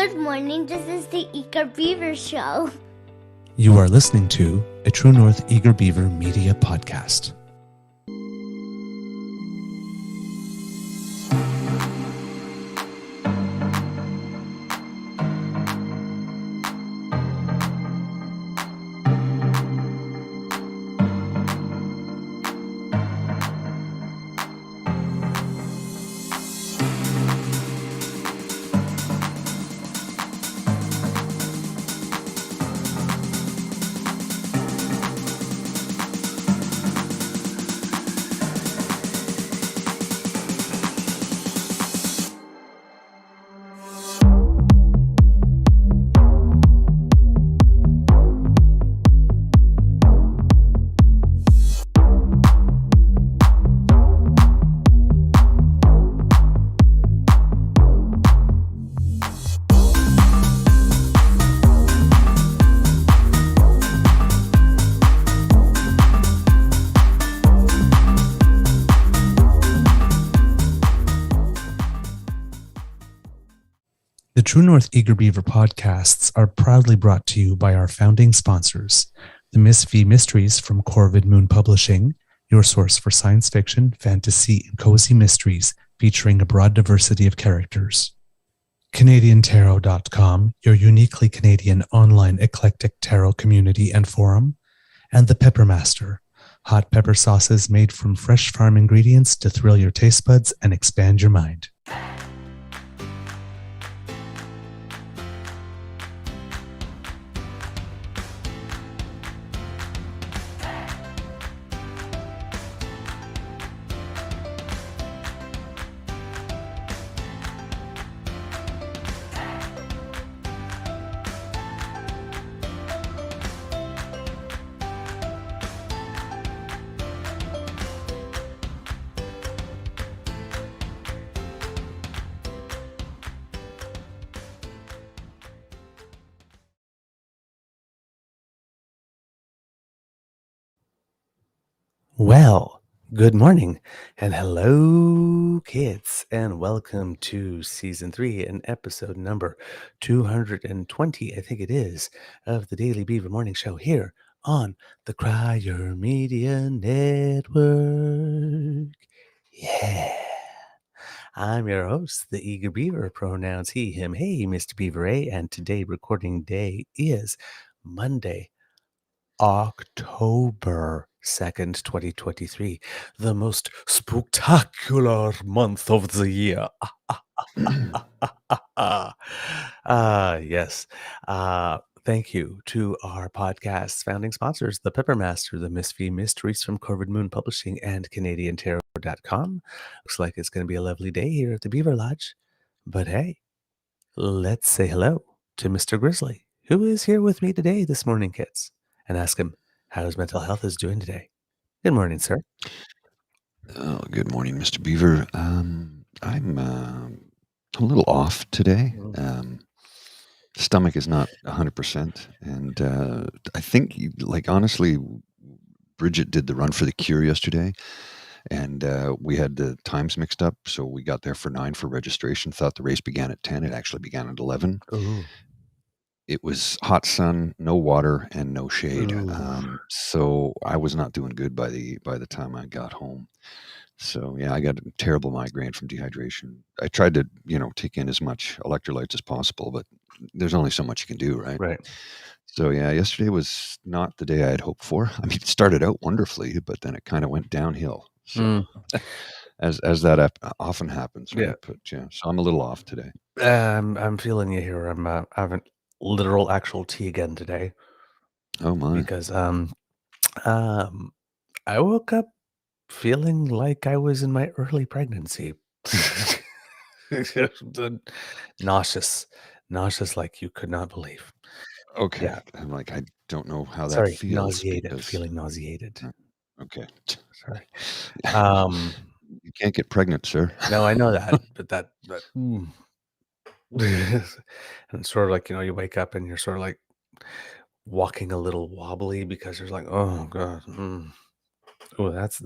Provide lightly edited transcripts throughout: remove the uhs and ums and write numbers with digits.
Good morning, this is the Eager Beaver Show. You are listening to a True North Eager Beaver Media Podcast. The True North Eager Beaver podcasts are proudly brought to you by our founding sponsors, the Miss V Mysteries from Corvid Moon Publishing, your source for science fiction, fantasy, and cozy mysteries featuring a broad diversity of characters. CanadianTarot.com, your uniquely Canadian online eclectic tarot community and forum, and The Peppermaster, hot pepper sauces made from fresh farm ingredients to thrill your taste buds and expand your mind. Well, good morning and hello, kids, and welcome to season 3 and episode number 220, I think it is, of the Daily Beaver Morning Show here on the Crier Media Network. Yeah. I'm your host, the Eager Beaver, pronouns he, him, hey, Mr. Beaver A, and today recording day is Monday, October 2nd, 2023, the most spectacular month of the year. Yes. Thank you to our podcast's founding sponsors, the Peppermaster, the Miss V Mysteries from Corvid Moon Publishing, and CanadianTarot.com. Looks like it's going to be a lovely day here at the Beaver Lodge. But hey, let's say hello to Mr. Grizzly, who is here with me today this morning, kids, and ask him how his mental health is doing today. Good morning, sir. Oh, good morning, Mr. Beaver. I'm a little off today. Stomach is not 100%, and I think, honestly, Bridget did the Run for the Cure yesterday, and we had the times mixed up, so we got there for 9 for registration. Thought the race began at 10. It actually began at 11. Ooh. It was hot sun, no water, and no shade. So I was not doing good by the time I got home. So yeah, I got a terrible migraine from dehydration. I tried to, take in as much electrolytes as possible, but there's only so much you can do, right? Right. So yeah, yesterday was not the day I had hoped for. I mean, it started out wonderfully, but then it kind of went downhill. So as that often happens, right? Yeah. But yeah, so I'm a little off today. I'm feeling you here. I'm having literal actual tea again today Oh my. because I woke up feeling like I was in my early pregnancy. nauseous like you could not believe. Okay. Yeah. I'm like, I don't know how that Sorry, feels. nauseated. Feeling nauseated. Okay. Sorry. You can't get pregnant, sir. No, I know that, but and it's sort of like, you wake up and you're sort of like walking a little wobbly because there's like, oh God, Oh, that's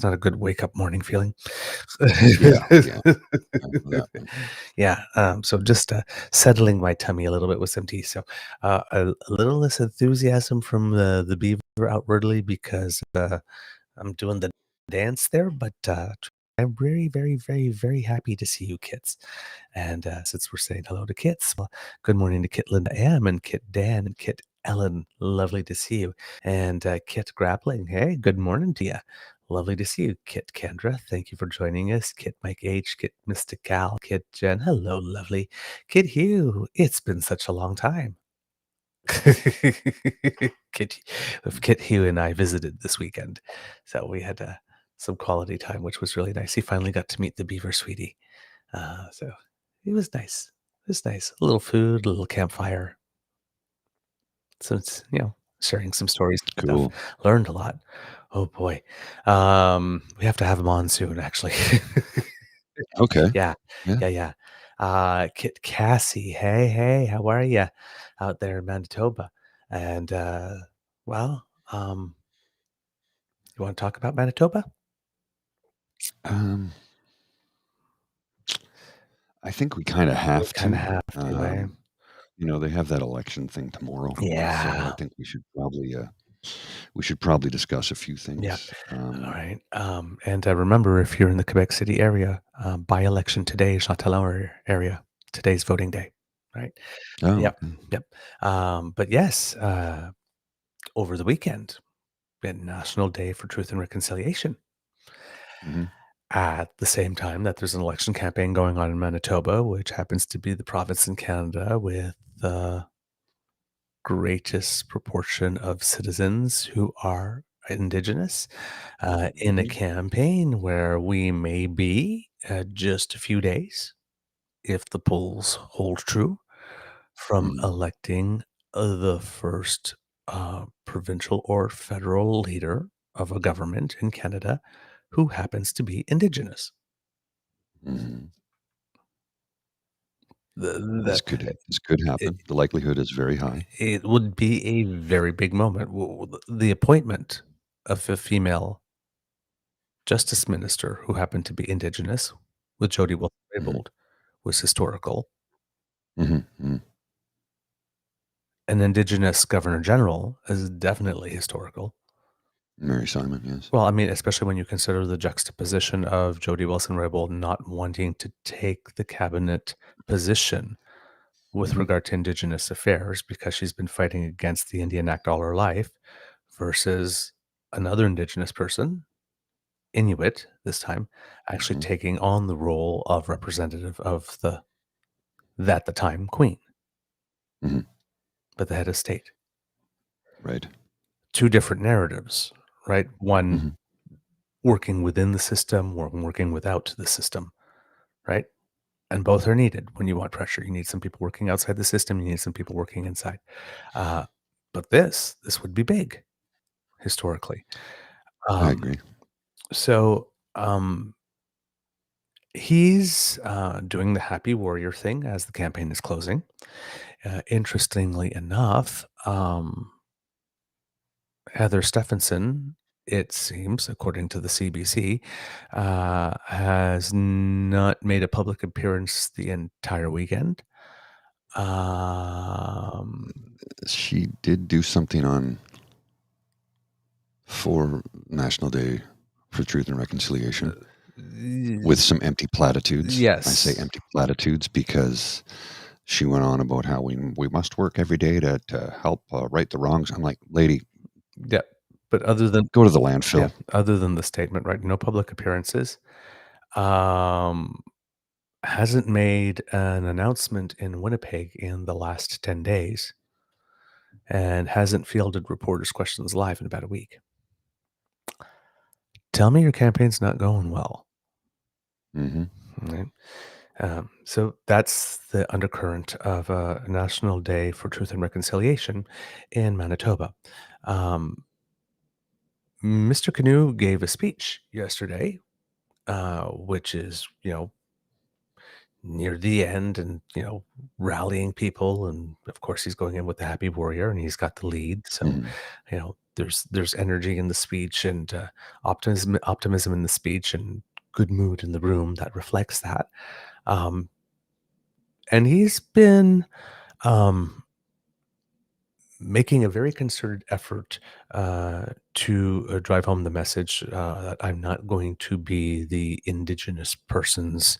not a good wake up morning feeling. Yeah, yeah, I know that one. Yeah. So just settling my tummy a little bit with some tea. So a little less enthusiasm from the Beaver outwardly because I'm doing the dance there, but I'm very, very, very, very happy to see you kids. And since we're saying hello to Kits, well, good morning to Kit Linda M and Kit Dan and Kit Ellen. Lovely to see you. And Kit Grappling. Hey, good morning to you. Lovely to see you, Kit Kendra. Thank you for joining us. Kit Mike H, Kit Mystic Cal, Kit Jen. Hello, lovely. Kit Hugh. It's been such a long time. Kit, Kit Hugh and I visited this weekend. So we had some quality time, which was really nice. He finally got to meet the Beaver sweetie. So it was nice. It was nice. A little food, a little campfire. So it's, sharing some stories and stuff. Cool. Learned a lot. Oh boy. We have to have him on soon, actually. Okay. Yeah. Yeah. Yeah, yeah. Kit Cassie. Hey, hey, how are you out there in Manitoba? And well, you want to talk about Manitoba? Um, I think we kinda We have kind of to. have to, eh? They have that election thing tomorrow, so I Yeah. think we should probably discuss a few Yeah. things. All right. And remember, if you're in the Quebec City area, by election today, Chantalon area, today's voting day. Right. Oh, Yep. okay. Yep. But yes, over the weekend, been National Day for Truth and Reconciliation. Mhm, At the same time that there's an election campaign going on in Manitoba, which happens to be the province in Canada with the greatest proportion of citizens who are Indigenous, in a mhm, campaign where we may be just a few days, if the polls hold true, from mhm, electing the first provincial or federal leader of a government in Canada who happens to be Indigenous. mhm. The, This the, could it, happen. The likelihood is very high. it would be a very big moment. The appointment of a female justice minister who happened to be Indigenous with Jody Mhm, Wilson-Raybould was historical. mhm, mhm. An Indigenous governor general is definitely historical. Mary Simon, yes. Well, I mean, especially when you consider the juxtaposition of Jody Wilson-Raybould not wanting to take the cabinet position with Mhm, regard to Indigenous affairs because she's been fighting against the Indian Act all her life versus another Indigenous person, Inuit this time, actually mhm, taking on the role of representative of the time queen, mhm. but the head of state. Right. Two different narratives, right? One Mhm, working within the system, one working without the system, right? And both are needed when you want pressure. You need some people working outside the system. You need some people working inside. Uh, but this would be big historically. I Um, agree. so he's doing the happy warrior thing as the campaign is closing. Interestingly enough, Heather Stephenson, it seems, according to the CBC, has not made a public appearance the entire weekend. Um, She did do something for National Day for Truth and Reconciliation with some empty platitudes. I say yes. empty platitudes because she went on about how we must work every day to help right the wrongs. I'm like, lady, Yeah. But go to the yeah, landfill. other than the statement, right? No public appearances. Um, hasn't made an announcement in Winnipeg in the last 10 days and hasn't fielded reporters' questions live in about a week. Tell me your campaign's not going well. Hmm. Right? So that's the undercurrent of a National Day for Truth and Reconciliation in Manitoba. Um, Mr. Canoe gave a speech yesterday, which is, near the end and, rallying people. And of course, he's going in with the happy warrior and he's got the lead. So, Hmm. there's energy in the speech, and optimism in the speech, and good mood in the room that reflects that. Um, and he's been um, making a very concerted effort to drive home the message that I'm not going to be the Indigenous person's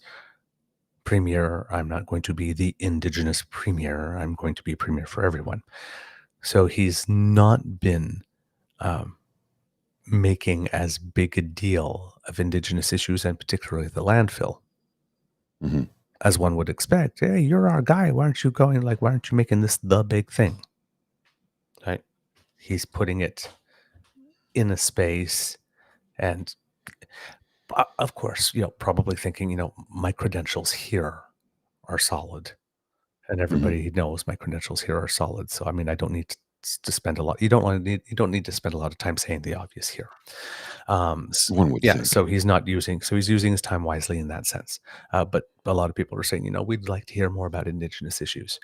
premier. I'm not going to be the Indigenous premier. I'm going to be premier for everyone. So he's not been um, making as big a deal of Indigenous issues, and particularly the landfill, Hmm. as one would expect. Hey, you're our guy. Why aren't you making this the big thing? Right? He's putting it in a space, and of course, probably thinking, my credentials here are solid, and Hmm. everybody knows my credentials here are solid. So, I mean, I don't need to spend a lot. You don't need to spend a lot of time saying the obvious here. One would Yeah. think. So he's using his time wisely in that sense. But a lot of people are saying, we'd like to hear more about Indigenous issues.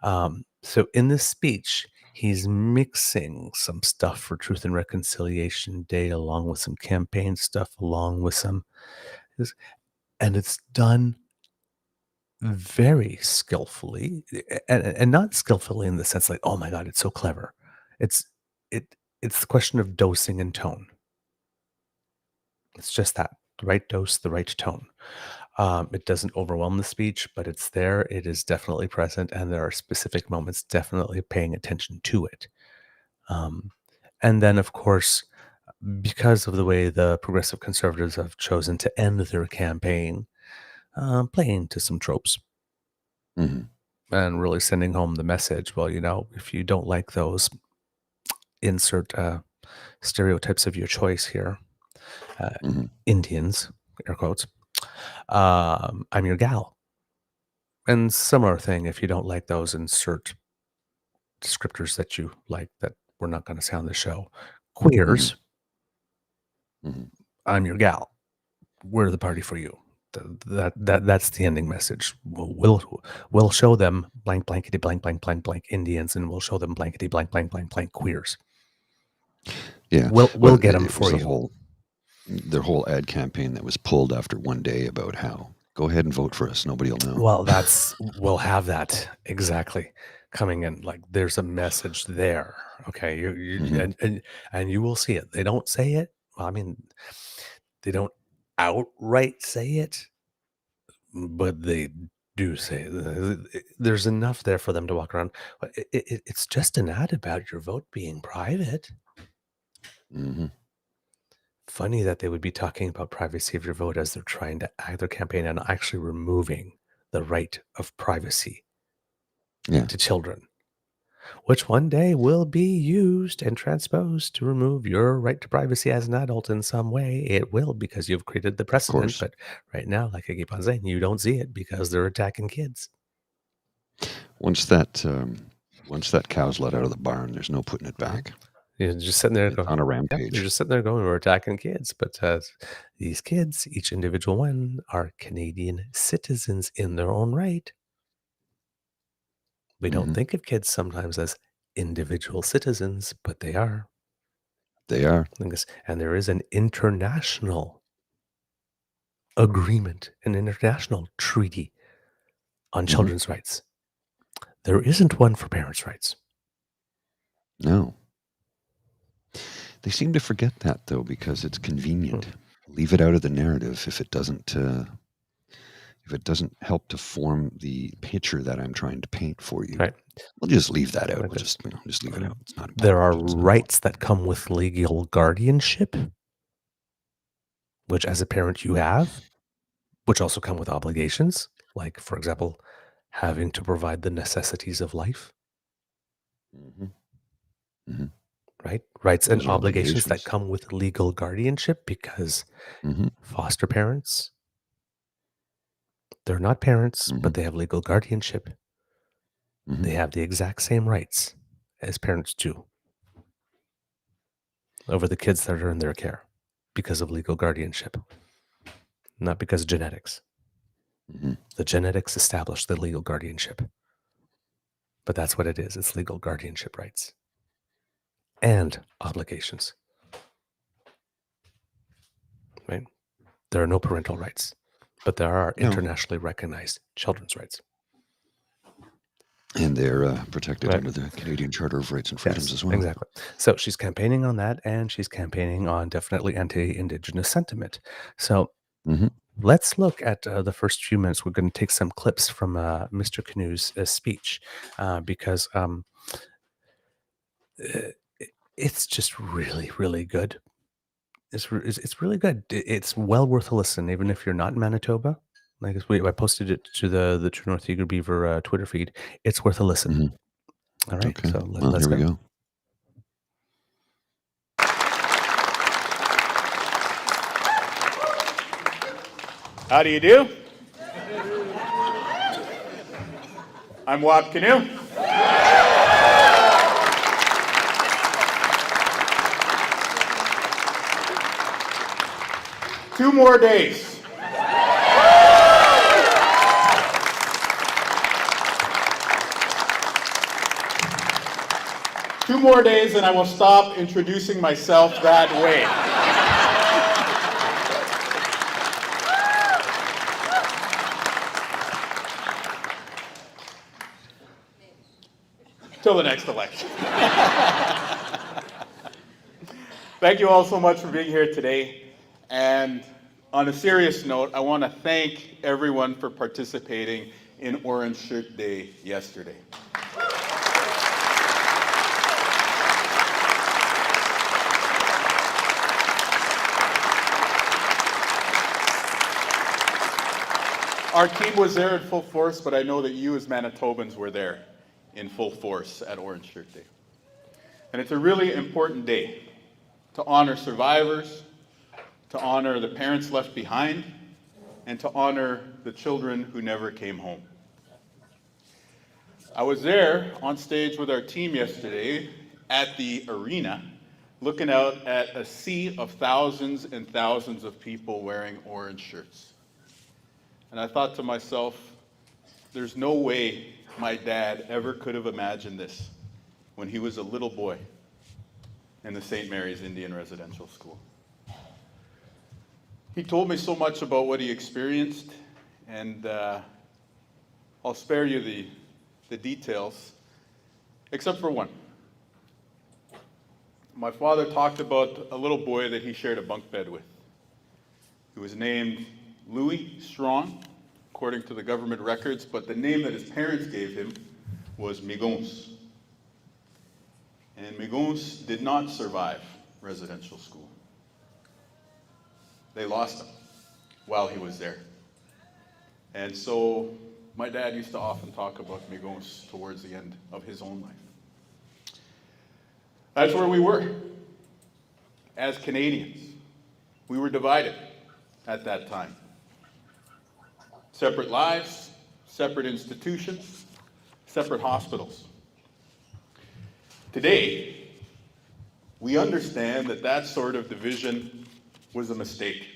So in this speech, he's mixing some stuff for Truth and Reconciliation Day, along with some campaign stuff, along with some, and it's done very skillfully, and not skillfully in the sense like, oh my God, it's so clever. It's it's the question of dosing and tone. It's just that, the right dose, the right tone. It doesn't overwhelm the speech, but it's there. It is definitely present, and there are specific moments definitely paying attention to it. Um, and then, of course, because of the way the progressive conservatives have chosen to end their campaign, playing to some tropes Hmm. and really sending home the message. Well, if you don't like those, insert stereotypes of your choice here. Hmm. Indians, air quotes. I'm your gal. And similar thing, if you don't like those, insert descriptors that you like that we're not going to say on the show. Queers, Hmm. I'm your gal. We're the party for you. That's the ending message. We'll show them blank blankety blank blank blank blank Indians, and we'll show them blankety blank blank blank blank queers. Yeah. We'll Well, get them it was for you. their whole ad campaign that was pulled after one day about how go ahead and vote for us. Nobody will know. Well, we'll have that exactly coming in. Like, there's a message there. Okay, Hmm. and you will see it. They don't say it. Well, I mean, they don't outright say it, but they do say it. There's enough there for them to walk around. But it's just an ad about your vote being private. Hmm. Funny that they would be talking about privacy of your vote as they're trying to act their campaign and actually removing the right of privacy Yeah. to children, which one day will be used and transposed to remove your right to privacy as an adult in some way. It will, because you've created the Of precedent. course. But right now, like I keep on saying, you don't see it because they're attacking kids. Once that once that cow's let out of the barn, there's no putting it back. You're just sitting there It's going, on a yep, they're rampage. just sitting there going, we're attacking kids. But these kids, each individual one, are Canadian citizens in their own right. We don't Hmm. think of kids sometimes as individual citizens, but they are. They are. And there is an international agreement, an international treaty on Hmm. children's rights. There isn't one for parents' rights. No. They seem to forget that though because it's convenient. Leave it out of the narrative if it doesn't help to form the picture that I'm trying to paint for you. Right. We'll just leave that out. Like We'll this. just leave it out. It's not important. There are It's not rights that come with legal guardianship, which as a parent you have, which also come with obligations, like, for example, having to provide the necessities of life, important. Hmm. right? Rights and Those are obligations that obligations. come with legal guardianship, because Hmm. foster parents, they're not parents, Hmm. but they have legal guardianship. Hmm. They have the exact same rights as parents do over the kids that are in their care because of legal guardianship, not because of genetics. Hmm. The genetics establish the legal guardianship, but that's what it is. It's legal guardianship rights. and obligations. Right? There are no parental rights, but there are No. internationally recognized children's rights. And they're protected Right. under the Canadian Charter of Rights and Freedoms as well. Exactly. So she's campaigning on that, and she's campaigning on definitely anti-Indigenous sentiment. So let's look at the first few minutes. We're going to take some clips from Mr. Canoe's speech because it's just really, really good. It's really good. It's well worth a listen, even if you're not in Manitoba. Like I posted it to the True North Eager Beaver Twitter feed. It's worth a listen. All right, Okay. so Well, let's here we go. go. How do you do? I'm Wap Canoe. Two more days. Two more days and I will stop introducing myself that way. Till the next election. Thank you all so much for being here today. And on a serious note, I want to thank everyone for participating in Orange Shirt Day yesterday. Our team was there in full force, but I know that you as Manitobans were there in full force at Orange Shirt Day. And it's a really important day to honor survivors, to honor the parents left behind, and to honor the children who never came home. I was there on stage with our team yesterday at the arena, looking out at a sea of thousands and thousands of people wearing orange shirts. And I thought to myself, there's no way my dad ever could have imagined this when he was a little boy in the St. Mary's Indian Residential School. He told me so much about what he experienced, and I'll spare you the details, except for one. My father talked about a little boy that he shared a bunk bed with. He was named Louis Strong, according to the government records, but the name that his parents gave him was Migons. And Migons did not survive residential school. They lost him while he was there. And so my dad used to often talk about Migons towards the end of his own life. That's where we were as Canadians. We were divided at that time. Separate lives, separate institutions, separate hospitals. Today, we understand that that sort of division was a mistake.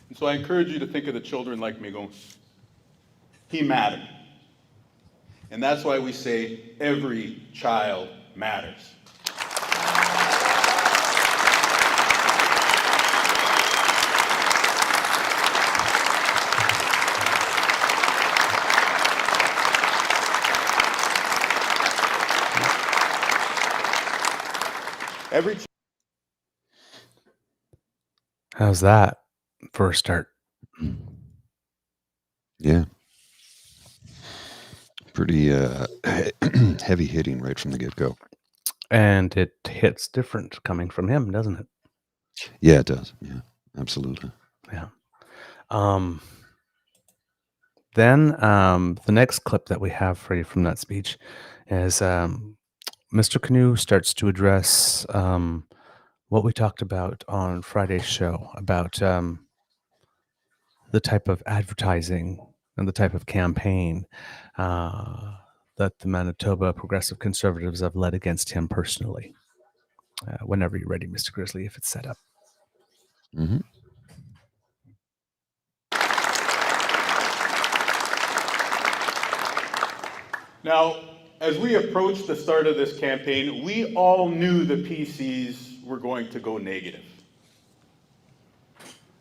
And so I encourage you to think of the children like Migon. He mattered. And that's why we say every child matters. How's that for a start? Yeah. Pretty heavy hitting right from the get-go. And it hits different coming from him, doesn't it? Yeah, it does. Yeah, absolutely. Yeah. Then the next clip that we have for you from that speech is Mr. Canoe starts to address what we talked about on Friday's show about the type of advertising and the type of campaign that the Manitoba Progressive Conservatives have led against him personally. Whenever you're ready, Mr. Grizzly, if it's set up. Mm-hmm. Now, As we approached the start of this campaign, we all knew the PCs were going to go negative.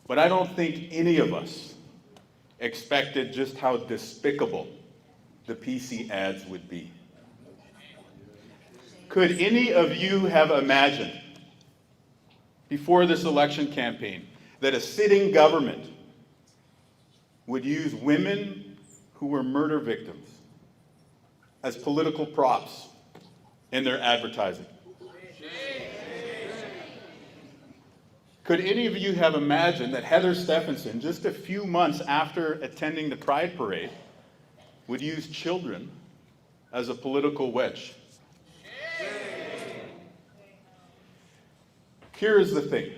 But I don't think any of us expected just how despicable the PC ads would be. Could any of you have imagined before this election campaign that a sitting government would use women who were murder victims as political props in their advertising? Could any of you have imagined that Heather Stephenson, just a few months after attending the Pride Parade, would use children as a political wedge? Here is the thing.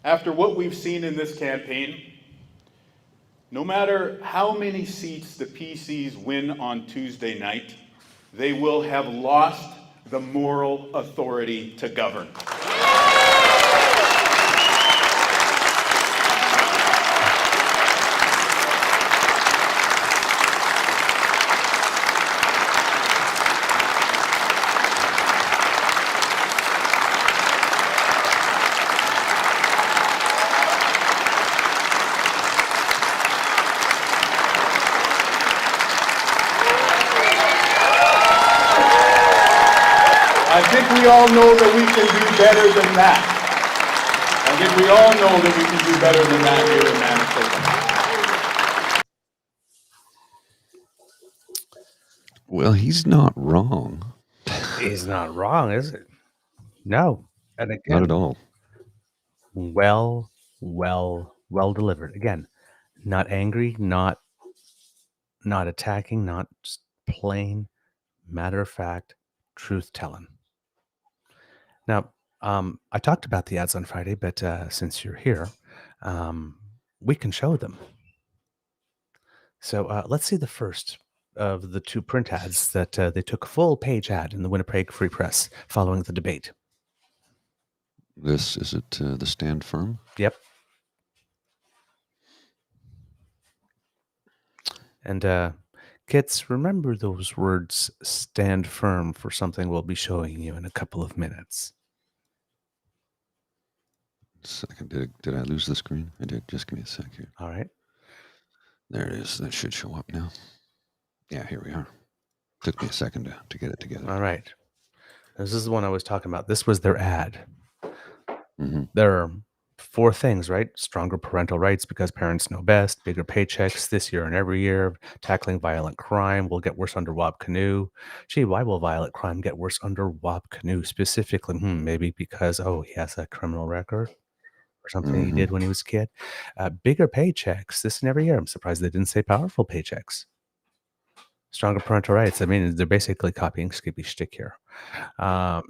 After what we've seen in this campaign, no matter how many seats the PCs win on Tuesday night, they will have lost the moral authority to govern. I think we all know that we can do better than that. I think we all know that we can do better than that here in Manitoba. Well, he's not wrong. He's not wrong, is it? No. And Not again, at all. well delivered. Again, not angry, not attacking, not just plain matter of fact truth telling. Now, I talked about the ads on Friday, but since you're here, we can show them. So let's see the first of the two print ads that they took a full page ad in the Winnipeg Free Press following the debate. This is it. The Stand Firm. Yep. And kids, remember those words, stand firm, for something we'll be showing you in a couple of minutes. Second, did I lose the screen? I did. Just give me a sec here. All right. There it is. That should show up now. Yeah, here we are. Took me a second to get it together. All right. This is the one I was talking about. This was their ad. Mm-hmm. There are 4 things, right? Stronger parental rights because parents know best, bigger paychecks this year and every year, tackling violent crime will get worse under Wab Canoe. Gee, why will violent crime get worse under Wab Canoe specifically? Maybe because, he has a criminal record or something he did when he was a kid. Bigger paychecks this and every year. I'm surprised they didn't say powerful paychecks. Stronger parental rights. I mean, they're basically copying Skippy's shtick here,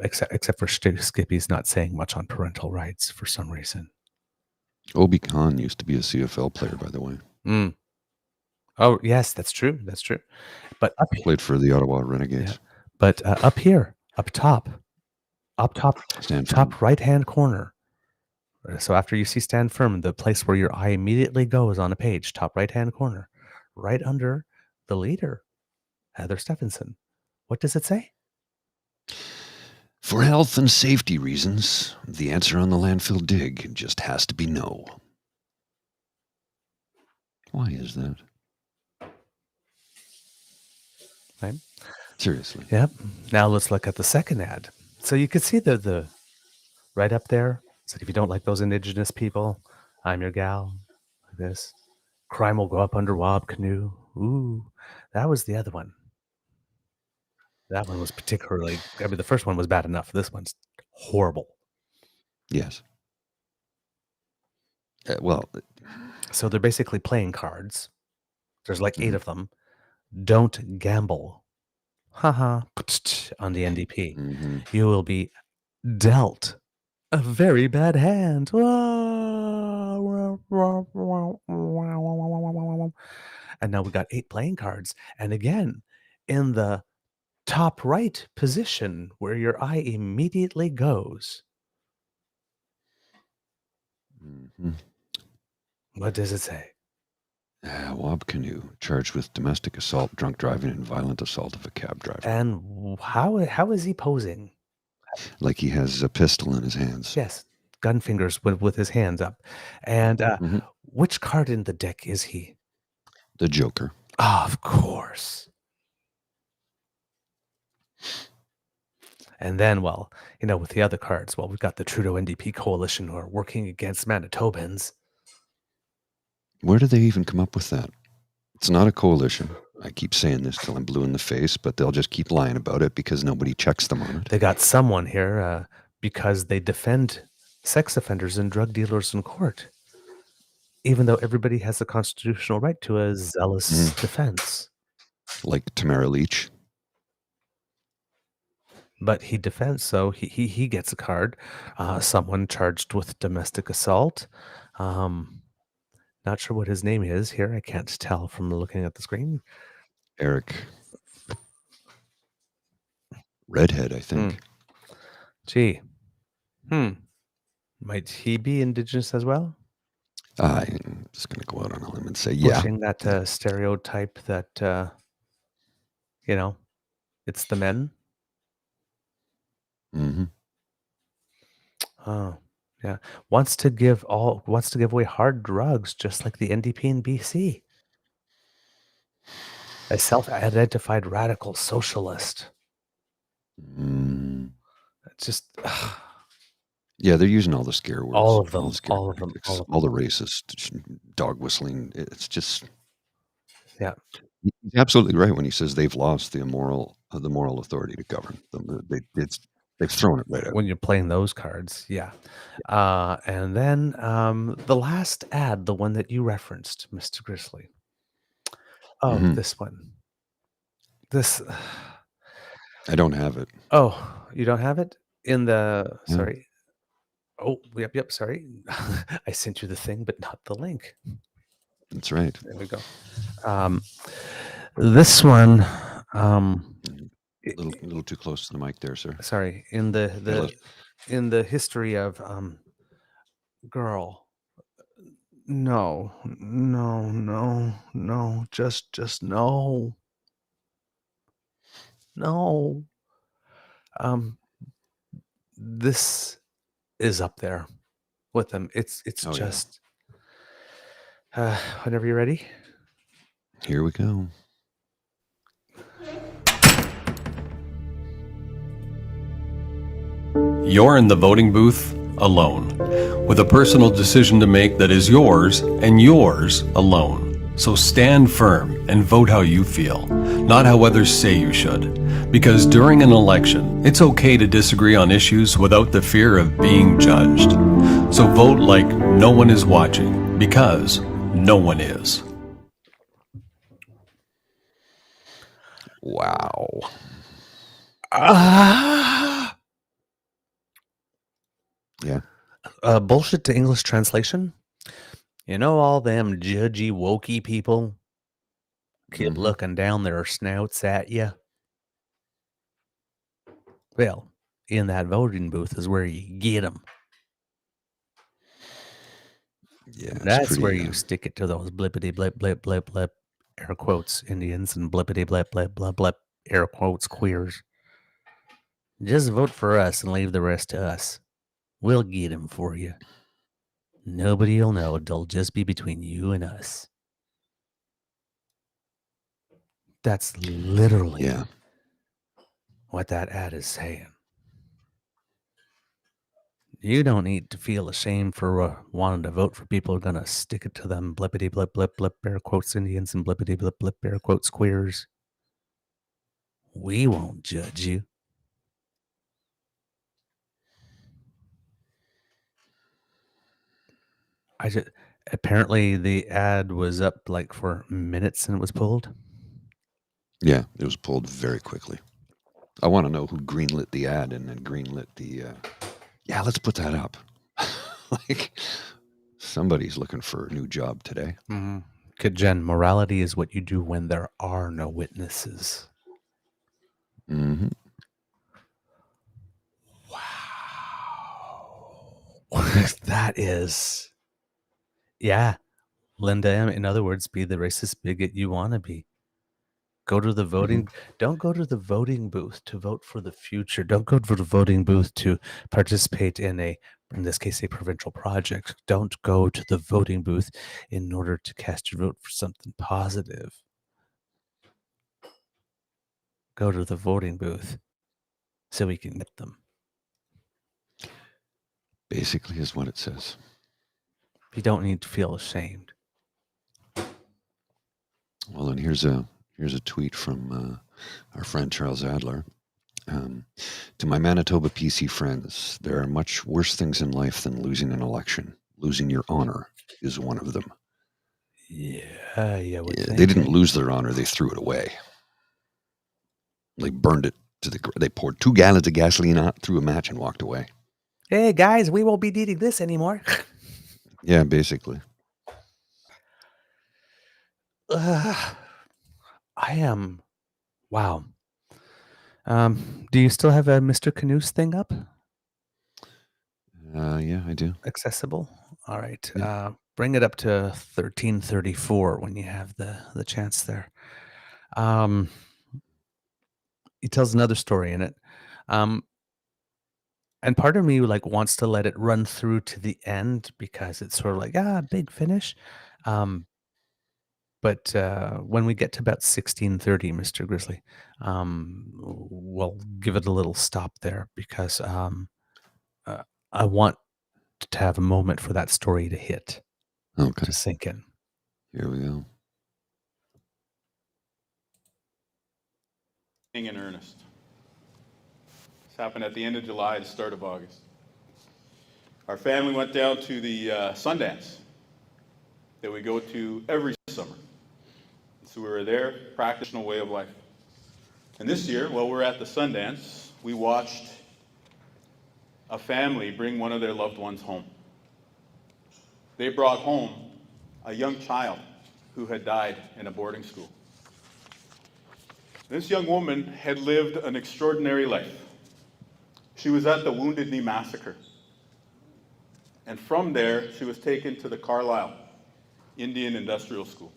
except for Skippy's not saying much on parental rights for some reason. Obi Khan used to be a CFL player, by the way. Oh, yes, that's true. That's true. But Played for the Ottawa Renegades. Yeah. But up here, up top, Stand top firm. right-hand corner. So after you see stand firm, the place where your eye immediately goes on a page, top right-hand corner, right under the leader, Heather Stephenson. What does it say? For health and safety reasons, the answer on the landfill dig just has to be no. Why is that? Right. Seriously. Yep. Now let's look at the second ad. So you could see the right up there. So if you don't like those Indigenous people, I'm your gal. Like this. Crime will go up under Wab Canoe. Ooh, that was the other one. That one was particularly, the first one was bad enough. This one's horrible. Yes. So they're basically playing cards. There's like 8 of them. Don't gamble. Haha. On the NDP. You will be dealt a very bad hand. And now we got 8 playing cards. And again, in the top right position where your eye immediately goes. What does it say? Wab Canoe, charged with domestic assault, drunk driving, and violent assault of a cab driver. And how is he posing? Like he has a pistol in his hands. Yes, gun fingers with his hands up. And which card in the deck is he? The Joker. Oh, of course. And then, well, with the other cards, well, we've got the Trudeau NDP coalition who are working against Manitobans. Where do they even come up with that? It's not a coalition. I keep saying this till I'm blue in the face, but they'll just keep lying about it because nobody checks them on it. They got someone here because they defend sex offenders and drug dealers in court, even though everybody has the constitutional right to a zealous defense. Like Tamara Leach. But he defends, so he gets a card. Someone charged with domestic assault. Not sure what his name is here. I can't tell from looking at the screen. Eric. Redhead, I think. Gee. Might he be Indigenous as well? I'm just going to go out on a limb and say, Pushing that stereotype that, it's the men. Mm-hmm. Oh, yeah. Wants to give away hard drugs, just like the NDP in BC. A self-identified radical socialist. It's just yeah, they're using all the scare words. all of them, the racist dog whistling. It's just He's absolutely right when he says they've lost the moral authority to govern them. They've thrown it right out. When you're playing those cards, yeah. And then the last ad, the one that you referenced, Mr. Grizzly. Oh, this one. This. I don't have it. Oh, you don't have it in the. Yeah. Sorry. Oh, yep. Sorry, I sent you the thing, but not the link. That's right. There we go. This one. A little too close to the mic there, sir. Sorry. In the history of girl. No. Just no. No. This is up there with them. It's just whenever you're ready. Here we go. You're in the voting booth alone, with a personal decision to make that is yours and yours alone. So stand firm and vote how you feel, not how others say you should. Because during an election, it's okay to disagree on issues without the fear of being judged. So vote like no one is watching, because no one is. Wow. Yeah. Bullshit to English translation. All them judgy, wokey people keep looking down their snouts at you. Well, in that voting booth is where you get them. Yeah, that's where you stick it to those blippity blip blip blip blip air quotes Indians and blippity blip blip blip blip air quotes queers. Just vote for us and leave the rest to us. We'll get them for you. Nobody'll know. They'll just be between you and us. That's literally what that ad is saying. You don't need to feel ashamed for wanting to vote for people who are going to stick it to them blippity blip blip blip air quotes Indians and blippity blip blip air quotes queers. We won't judge you. Apparently the ad was up like for minutes and it was pulled. Yeah, it was pulled very quickly. I want to know who greenlit the ad and then greenlit the. Yeah, let's put that up. Like somebody's looking for a new job today. Good, Jen. Morality is what you do when there are no witnesses. Mm-hmm. Wow. That is. Yeah, Linda M., in other words, be the racist bigot you want to be. Go to the voting. Don't go to the voting booth to vote for the future. Don't go to the voting booth to participate in this case, a provincial project. Don't go to the voting booth in order to cast your vote for something positive. Go to the voting booth so we can get them. Basically is what it says. You don't need to feel ashamed. Well, and here's a tweet from our friend Charles Adler. To my Manitoba PC friends, there are much worse things in life than losing an election. Losing your honor is one of them. Yeah, They didn't lose their honor; they threw it away. They burned it They poured 2 gallons of gasoline on, threw a match, and walked away. Hey guys, we won't be needing this anymore. Yeah, basically. I am. Wow. Do you still have a Mr. Canoes thing up? Yeah, I do. Accessible? All right. Yeah. Bring it up to 1334 when you have the chance there. He tells another story in it. And part of me wants to let it run through to the end because it's sort of big finish. But when we get to about 1630, Mr. Grizzly, we'll give it a little stop there because I want to have a moment for that story to hit, Okay. to sink in. Here we go. In earnest. This happened at the end of July, the start of August. Our family went down to the Sundance that we go to every summer. So we were there, practicing a way of life. And this year, while we're at the Sundance, we watched a family bring one of their loved ones home. They brought home a young child who had died in a boarding school. This young woman had lived an extraordinary life. She was at the Wounded Knee Massacre. And from there, she was taken to the Carlisle Indian Industrial School,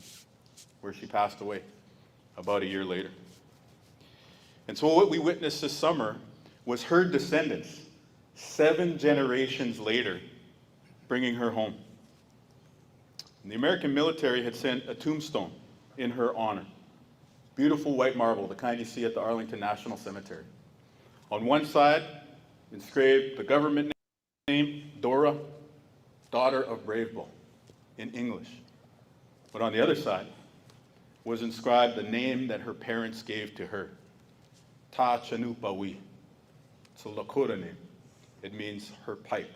where she passed away about a year later. And so what we witnessed this summer was her descendants, 7 generations later, bringing her home. And the American military had sent a tombstone in her honor. Beautiful white marble, the kind you see at the Arlington National Cemetery. On one side, inscribed the government name, Dora, daughter of Brave Bull, in English. But on the other side was inscribed the name that her parents gave to her, Ta Chanupawi. It's a Lakota name. It means her pipe,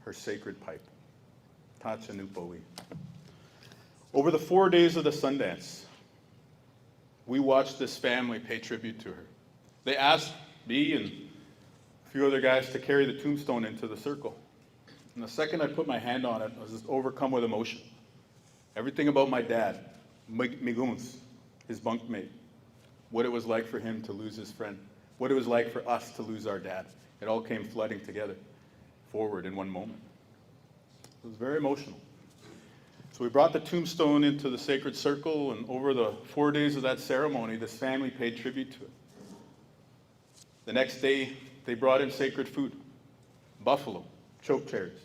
her sacred pipe. Ta Chanupawi. Over the 4 days of the Sundance, we watched this family pay tribute to her. They asked me and a few other guys to carry the tombstone into the circle. And the second I put my hand on it, I was just overcome with emotion. Everything about my dad, Miguns, his bunkmate, what it was like for him to lose his friend, what it was like for us to lose our dad. It all came flooding together, forward in one moment. It was very emotional. So we brought the tombstone into the sacred circle, and over the 4 days of that ceremony, this family paid tribute to it. The next day, they brought in sacred food, buffalo, choke cherries.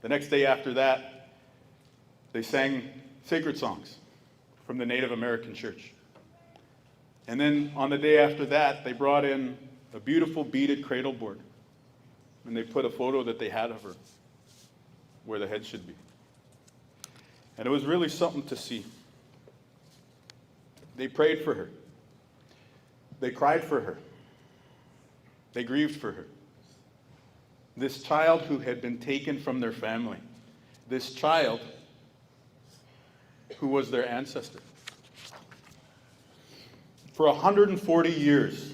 The next day after that, they sang sacred songs from the Native American church. And then on the day after that, they brought in a beautiful beaded cradle board, and they put a photo that they had of her where the head should be. And it was really something to see. They prayed for her. They cried for her. They grieved for her. This child who had been taken from their family. This child who was their ancestor. For 140 years,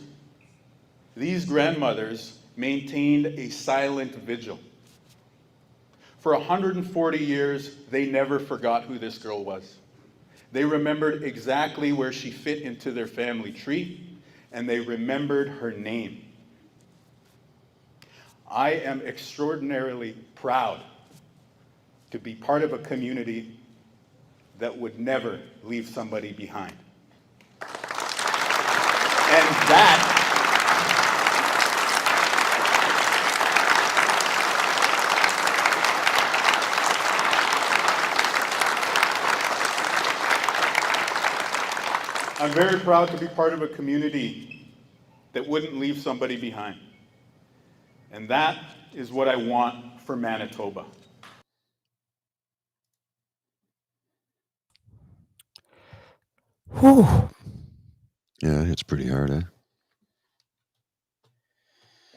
these grandmothers maintained a silent vigil. For 140 years, they never forgot who this girl was. They remembered exactly where she fit into their family tree, and they remembered her name. I am extraordinarily proud to be part of a community that would never leave somebody behind. And that I'm very proud to be part of a community that wouldn't leave somebody behind. And that is what I want for Manitoba. Whew. Yeah, it's pretty hard, eh?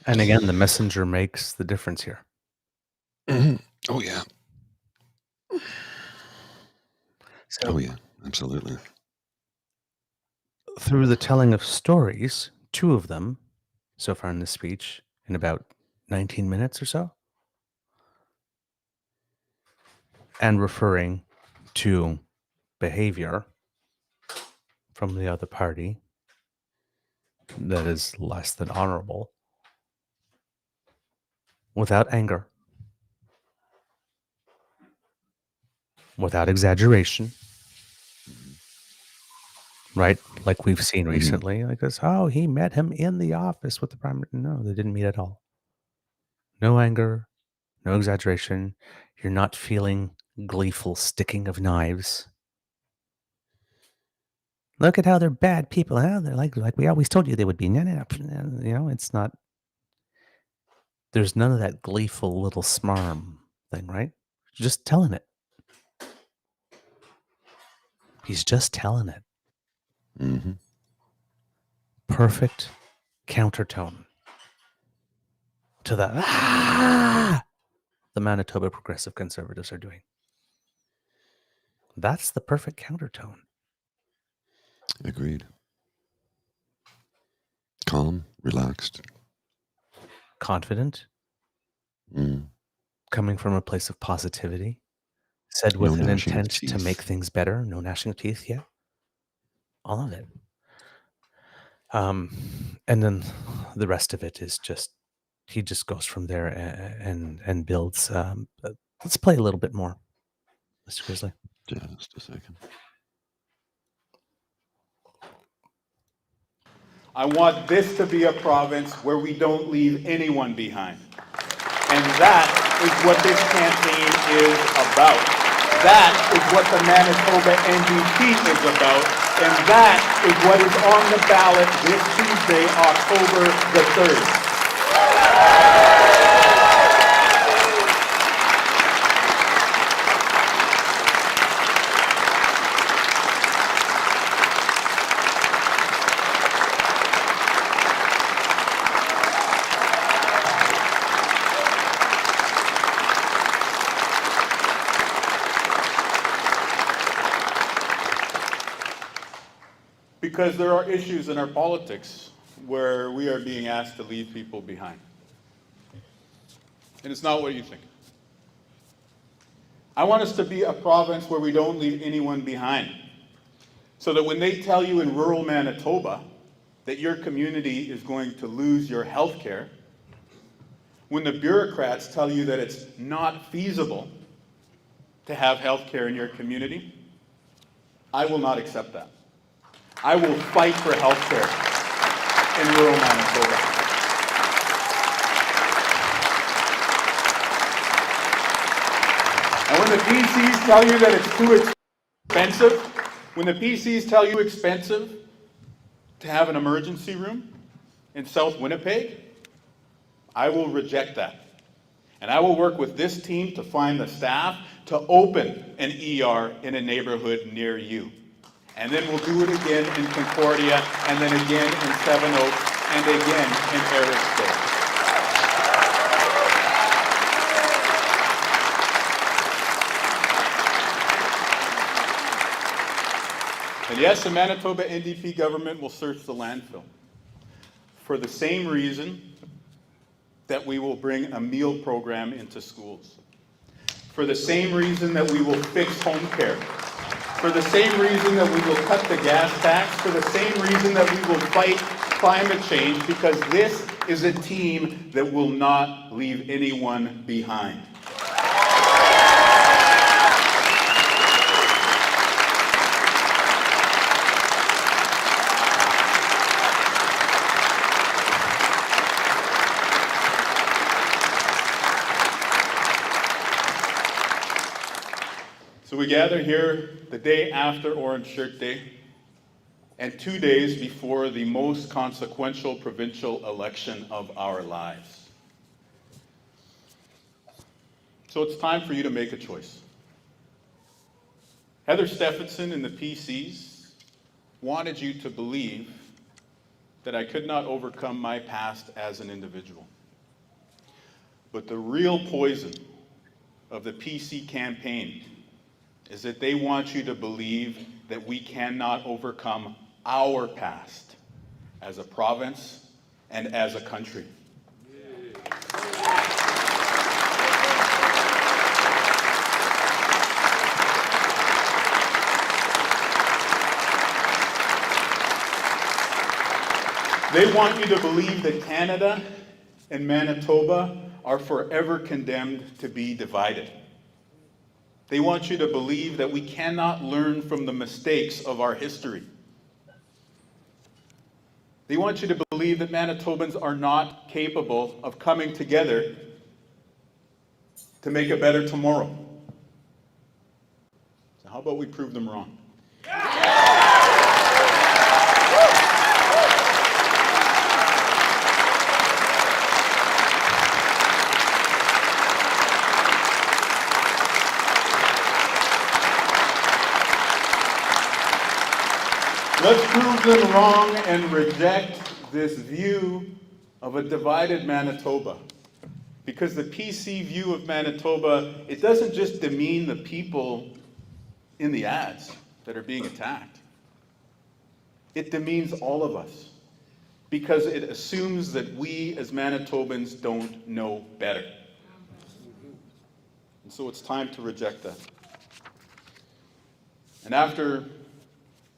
And again, the messenger makes the difference here. Oh, yeah. So, Oh, yeah, absolutely. through the telling of stories, 2 of them so far in this speech, in about 19 minutes or so, and referring to behavior from the other party that is less than honorable, without anger, without exaggeration, right? Like we've seen recently, like this, oh, he met him in the office with the prime minister. No, they didn't meet at all. No anger, no exaggeration. You're not feeling gleeful sticking of knives. Look at how they're bad people. Huh? They're like we always told you they would be. No, you know, it's not. There's none of that gleeful little smarm thing, right? Just telling it. He's just telling it. Mm-hmm. Perfect countertone to the the Manitoba Progressive Conservatives are doing. That's the perfect countertone. Agreed. Calm, relaxed. Confident, coming from a place of positivity, said with No an gnashing of intent to teeth. make things better. No gnashing of teeth yet. All of it. And then the rest of it is just, he just goes from there and builds. Let's play a little bit more, Mr. Grizzly. Just a second. I want this to be a province where we don't leave anyone behind. And that is what this campaign is about. That is what the Manitoba NDP is about. And that is what is on the ballot this Tuesday, October the 3rd. Because there are issues in our politics where we are being asked to leave people behind. And it's not what you think. I want us to be a province where we don't leave anyone behind. So that when they tell you in rural Manitoba that your community is going to lose your health care, when the bureaucrats tell you that it's not feasible to have health care in your community, I will not accept that. I will fight for health care in rural Manitoba. And when the PCs tell you that it's too expensive, when the PCs tell you expensive to have an emergency room in South Winnipeg, I will reject that. And I will work with this team to find the staff to open an ER in a neighborhood near you. And then we'll do it again in Concordia, and then again in Seven Oaks, and again in Ericsdale. And yes, the Manitoba NDP government will search the landfill for the same reason that we will bring a meal program into schools, for the same reason that we will fix home care, for the same reason that we will cut the gas tax, for the same reason that we will fight climate change, because this is a team that will not leave anyone behind. So we gather here the day after Orange Shirt Day and 2 days before the most consequential provincial election of our lives. So it's time for you to make a choice. Heather Stephenson and the PCs wanted you to believe that I could not overcome my past as an individual. But the real poison of the PC campaign is that they want you to believe that we cannot overcome our past as a province and as a country. They want you to believe that Canada and Manitoba are forever condemned to be divided. They want you to believe that we cannot learn from the mistakes of our history. They want you to believe that Manitobans are not capable of coming together to make a better tomorrow. So how about we prove them wrong? Let's prove them wrong and reject this view of a divided Manitoba. Because the PC view of Manitoba, it doesn't just demean the people in the ads that are being attacked. It demeans all of us. Because it assumes that we as Manitobans don't know better. And so it's time to reject that. And after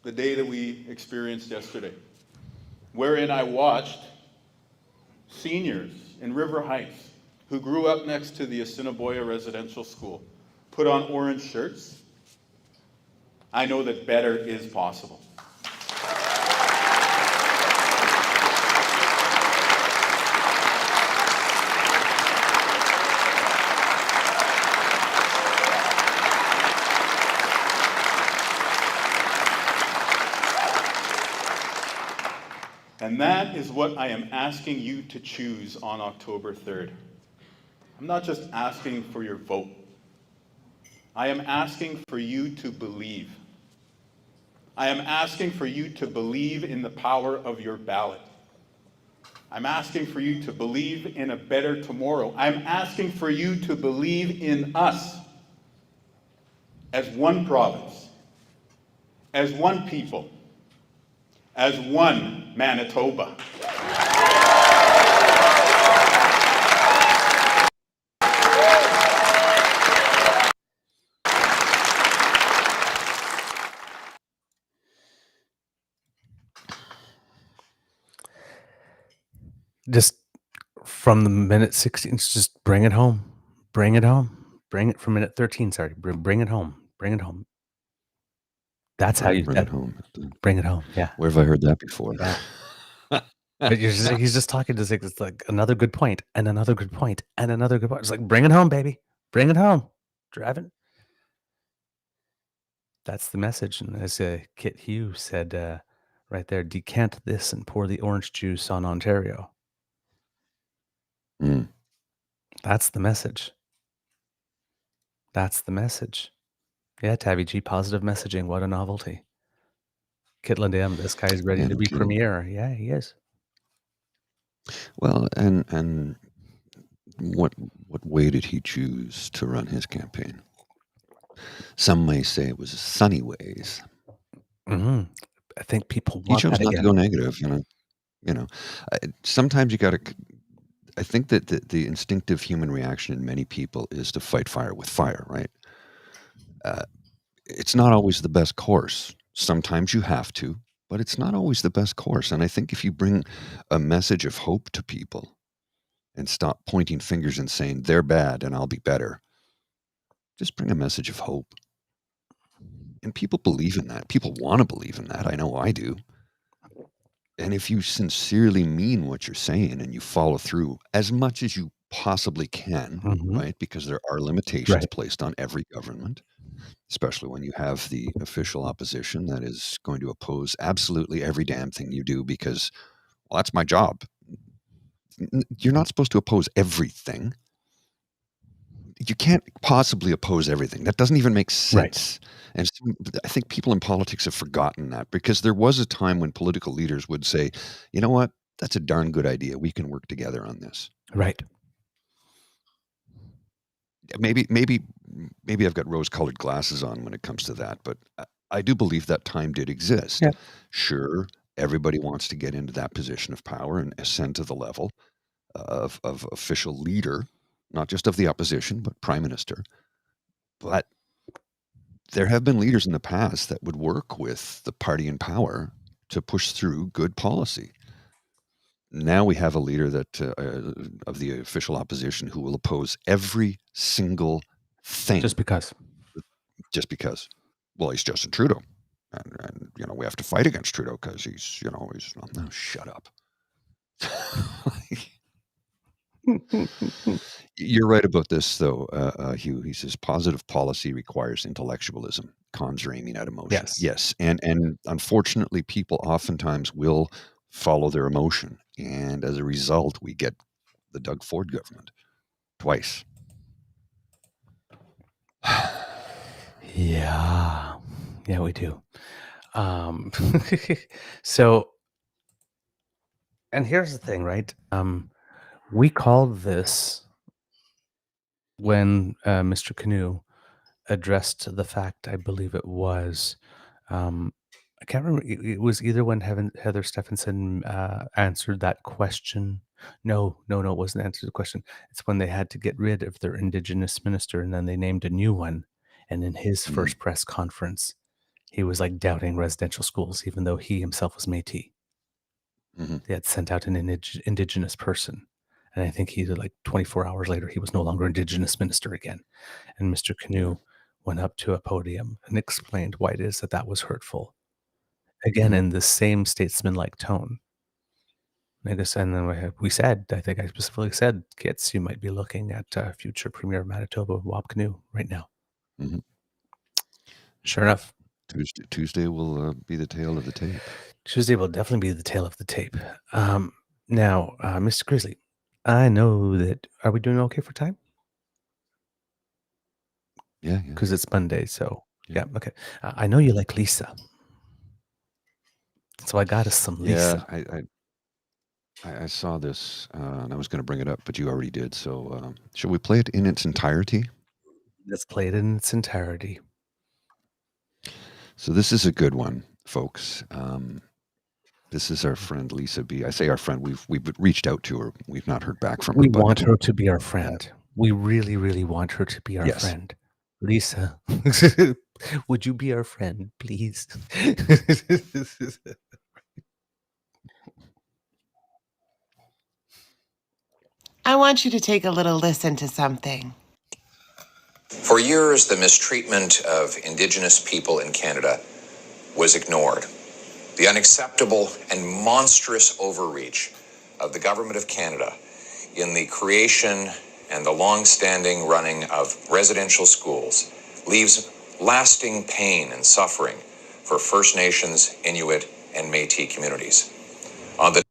the day that we experienced yesterday, wherein I watched seniors in River Heights who grew up next to the Assiniboia Residential School put on orange shirts, I know that better is possible. And that is what I am asking you to choose on October 3rd. I'm not just asking for your vote. I am asking for you to believe. I am asking for you to believe in the power of your ballot. I'm asking for you to believe in a better tomorrow. I'm asking for you to believe in us as one province, as one people, as one Manitoba. Just from the minute 16, just bring it home. Bring it home. Bring it from minute 13, sorry. Bring it home. Bring it home. That's how you Bring it home. bring it home. Yeah. Where have I heard that before? Yeah. But he's just talking to it's like another good point and another good point and another good point. It's like, bring it home, baby. Bring it home. Drive it. That's the message. And as Kit Hugh said right there, decant this and pour the orange juice on Ontario. Mm. That's the message. That's the message. Yeah, Tabby G, positive messaging. What a novelty. Kitland M, this guy's ready Yeah, to no be kidding. premier. Yeah, he is. Well, and what way did he choose to run his campaign? Some may say it was sunny ways. Mm-hmm. I think people He want chose that not to again. go negative. Sometimes you got to. I think that the instinctive human reaction in many people is to fight fire with fire, right? It's not always the best course. Sometimes you have to, but it's not always the best course. And I think if you bring a message of hope to people and stop pointing fingers and saying they're bad and I'll be better, just bring a message of hope. And people believe in that. People want to believe in that. I know I do. And if you sincerely mean what you're saying and you follow through as much as you possibly can, Mhm. right? Because there are limitations Right. placed on every government, especially when you have the official opposition that is going to oppose absolutely every damn thing you do because, well, that's my job. You're not supposed to oppose everything. You can't possibly oppose everything. That doesn't even make Right. sense. And I think people in politics have forgotten that because there was a time when political leaders would say, you know what? That's a darn good idea. We can work together on this. Right. Maybe I've got rose-colored glasses on when it comes to that, but I do believe that time did exist. Yeah. Sure, everybody wants to get into that position of power and ascend to the level of official leader, not just of the opposition, but prime minister. But there have been leaders in the past that would work with the party in power to push through good policy. Now we have a leader that of the official opposition who will oppose every single thing Just because. just because. Well, he's Justin Trudeau, and we have to fight against Trudeau because he's no, shut up. You're right about this, though, Hugh. He says positive policy requires intellectualism, cons are aiming at emotion. Yes. And unfortunately, people oftentimes will follow their emotion, and as a result, we get the Doug Ford government twice. Yeah. Yeah, we do. So, and here's the thing, right? We called this when Mr. Canoe addressed the fact, I believe it was, I can't remember. It was either when Heather Stephenson answered that question. No, it wasn't answered the question. It's when they had to get rid of their Indigenous minister and then they named a new one. And in his first press conference, he was like doubting residential schools, even though he himself was Métis. They had sent out an Indigenous person. And I think he did like 24 hours later, he was no longer Indigenous minister again. And Mr. Canoe went up to a podium and explained why it is that was hurtful. Again, in the same statesman-like tone. And then we said, I think I specifically said, Kits, you might be looking at future Premier of Manitoba, Wab Canoe, right now. Sure enough. Tuesday will be the tail of the tape. Tuesday will definitely be the tail of the tape. Now, Mr. Grizzly, I know that, are we doing okay for time? Yeah. Because it's Monday, so, yeah, okay. I know you like Lisa. So I got us some Lisa. Yeah, I saw this, and I was going to bring it up, but you already did. So, shall we play it in its entirety? Let's play it in its entirety. So this is a good one, folks. This is our friend Lisa B. I say our friend. We've reached out to her. We've not heard back from her. We want her to be our friend. We really, really want her to be our Yes. friend. Lisa, would you be our friend, please? I want you to take a little listen to something. For years, the mistreatment of Indigenous people in Canada was ignored. The unacceptable and monstrous overreach of the Government of Canada in the creation and the long-standing running of residential schools leaves lasting pain and suffering for First Nations, Inuit, and Métis communities. On the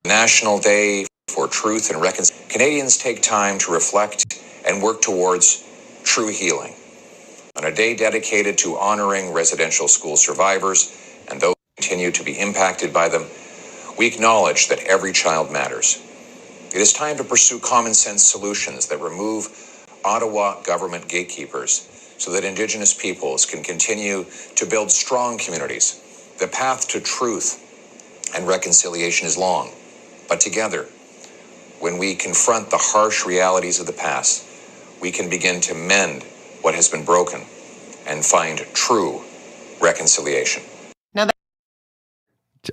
National Day for Truth and Reconciliation, Canadians take time to reflect and work towards true healing. On a day dedicated to honoring residential school survivors and those who continue to be impacted by them, we acknowledge that every child matters. It is time to pursue common sense solutions that remove Ottawa government gatekeepers so that Indigenous peoples can continue to build strong communities. The path to truth and reconciliation is long, but together, when we confront the harsh realities of the past, we can begin to mend what has been broken and find true reconciliation.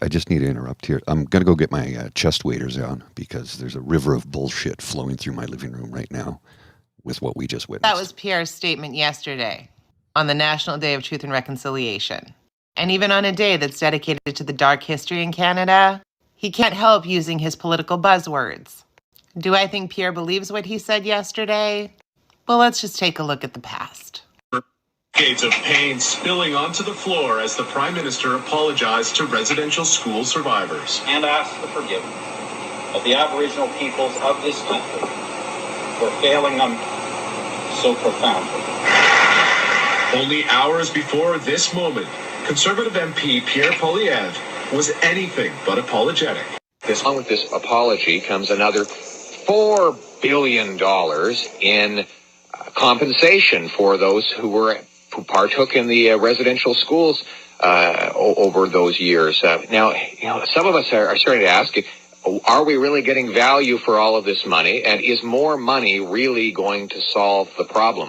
I just need to interrupt here. I'm going to go get my chest waders on because there's a river of bullshit flowing through my living room right now with what we just witnessed. That was Pierre's statement yesterday on the National Day of Truth and Reconciliation. And even on a day that's dedicated to the dark history in Canada, he can't help using his political buzzwords. Do I think Pierre believes what he said yesterday? Well, let's just take a look at the past. Decades of pain spilling onto the floor as the Prime Minister apologized to residential school survivors. And asked the forgiveness of the Aboriginal peoples of this country for failing them so profoundly. Only hours before this moment, Conservative MP Pierre Poilievre was anything but apologetic. Along with this apology comes another $4 billion in compensation for those who partook in the residential schools over those years. Now, some of us are starting to ask, are we really getting value for all of this money? And is more money really going to solve the problem?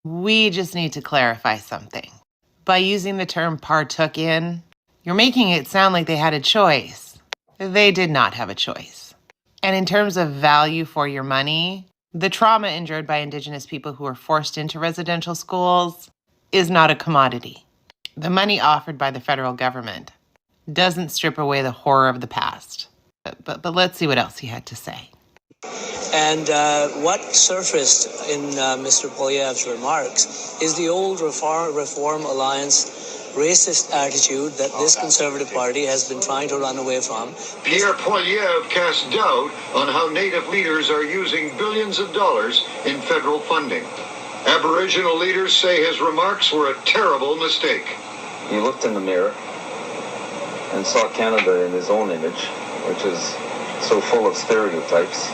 We just need to clarify something. By using the term partook in, you're making it sound like they had a choice. They did not have a choice. And in terms of value for your money, the trauma endured by Indigenous people who were forced into residential schools is not a commodity. The money offered by the federal government doesn't strip away the horror of the past. But let's see what else he had to say. And what surfaced in Mr. Poilievre's remarks is the old Reform Alliance racist attitude that this Conservative Party has been trying to run away from. Pierre Poilievre casts doubt on how Native leaders are using billions of dollars in federal funding. Aboriginal leaders say his remarks were a terrible mistake. He looked in the mirror and saw Canada in his own image, which is so full of stereotypes.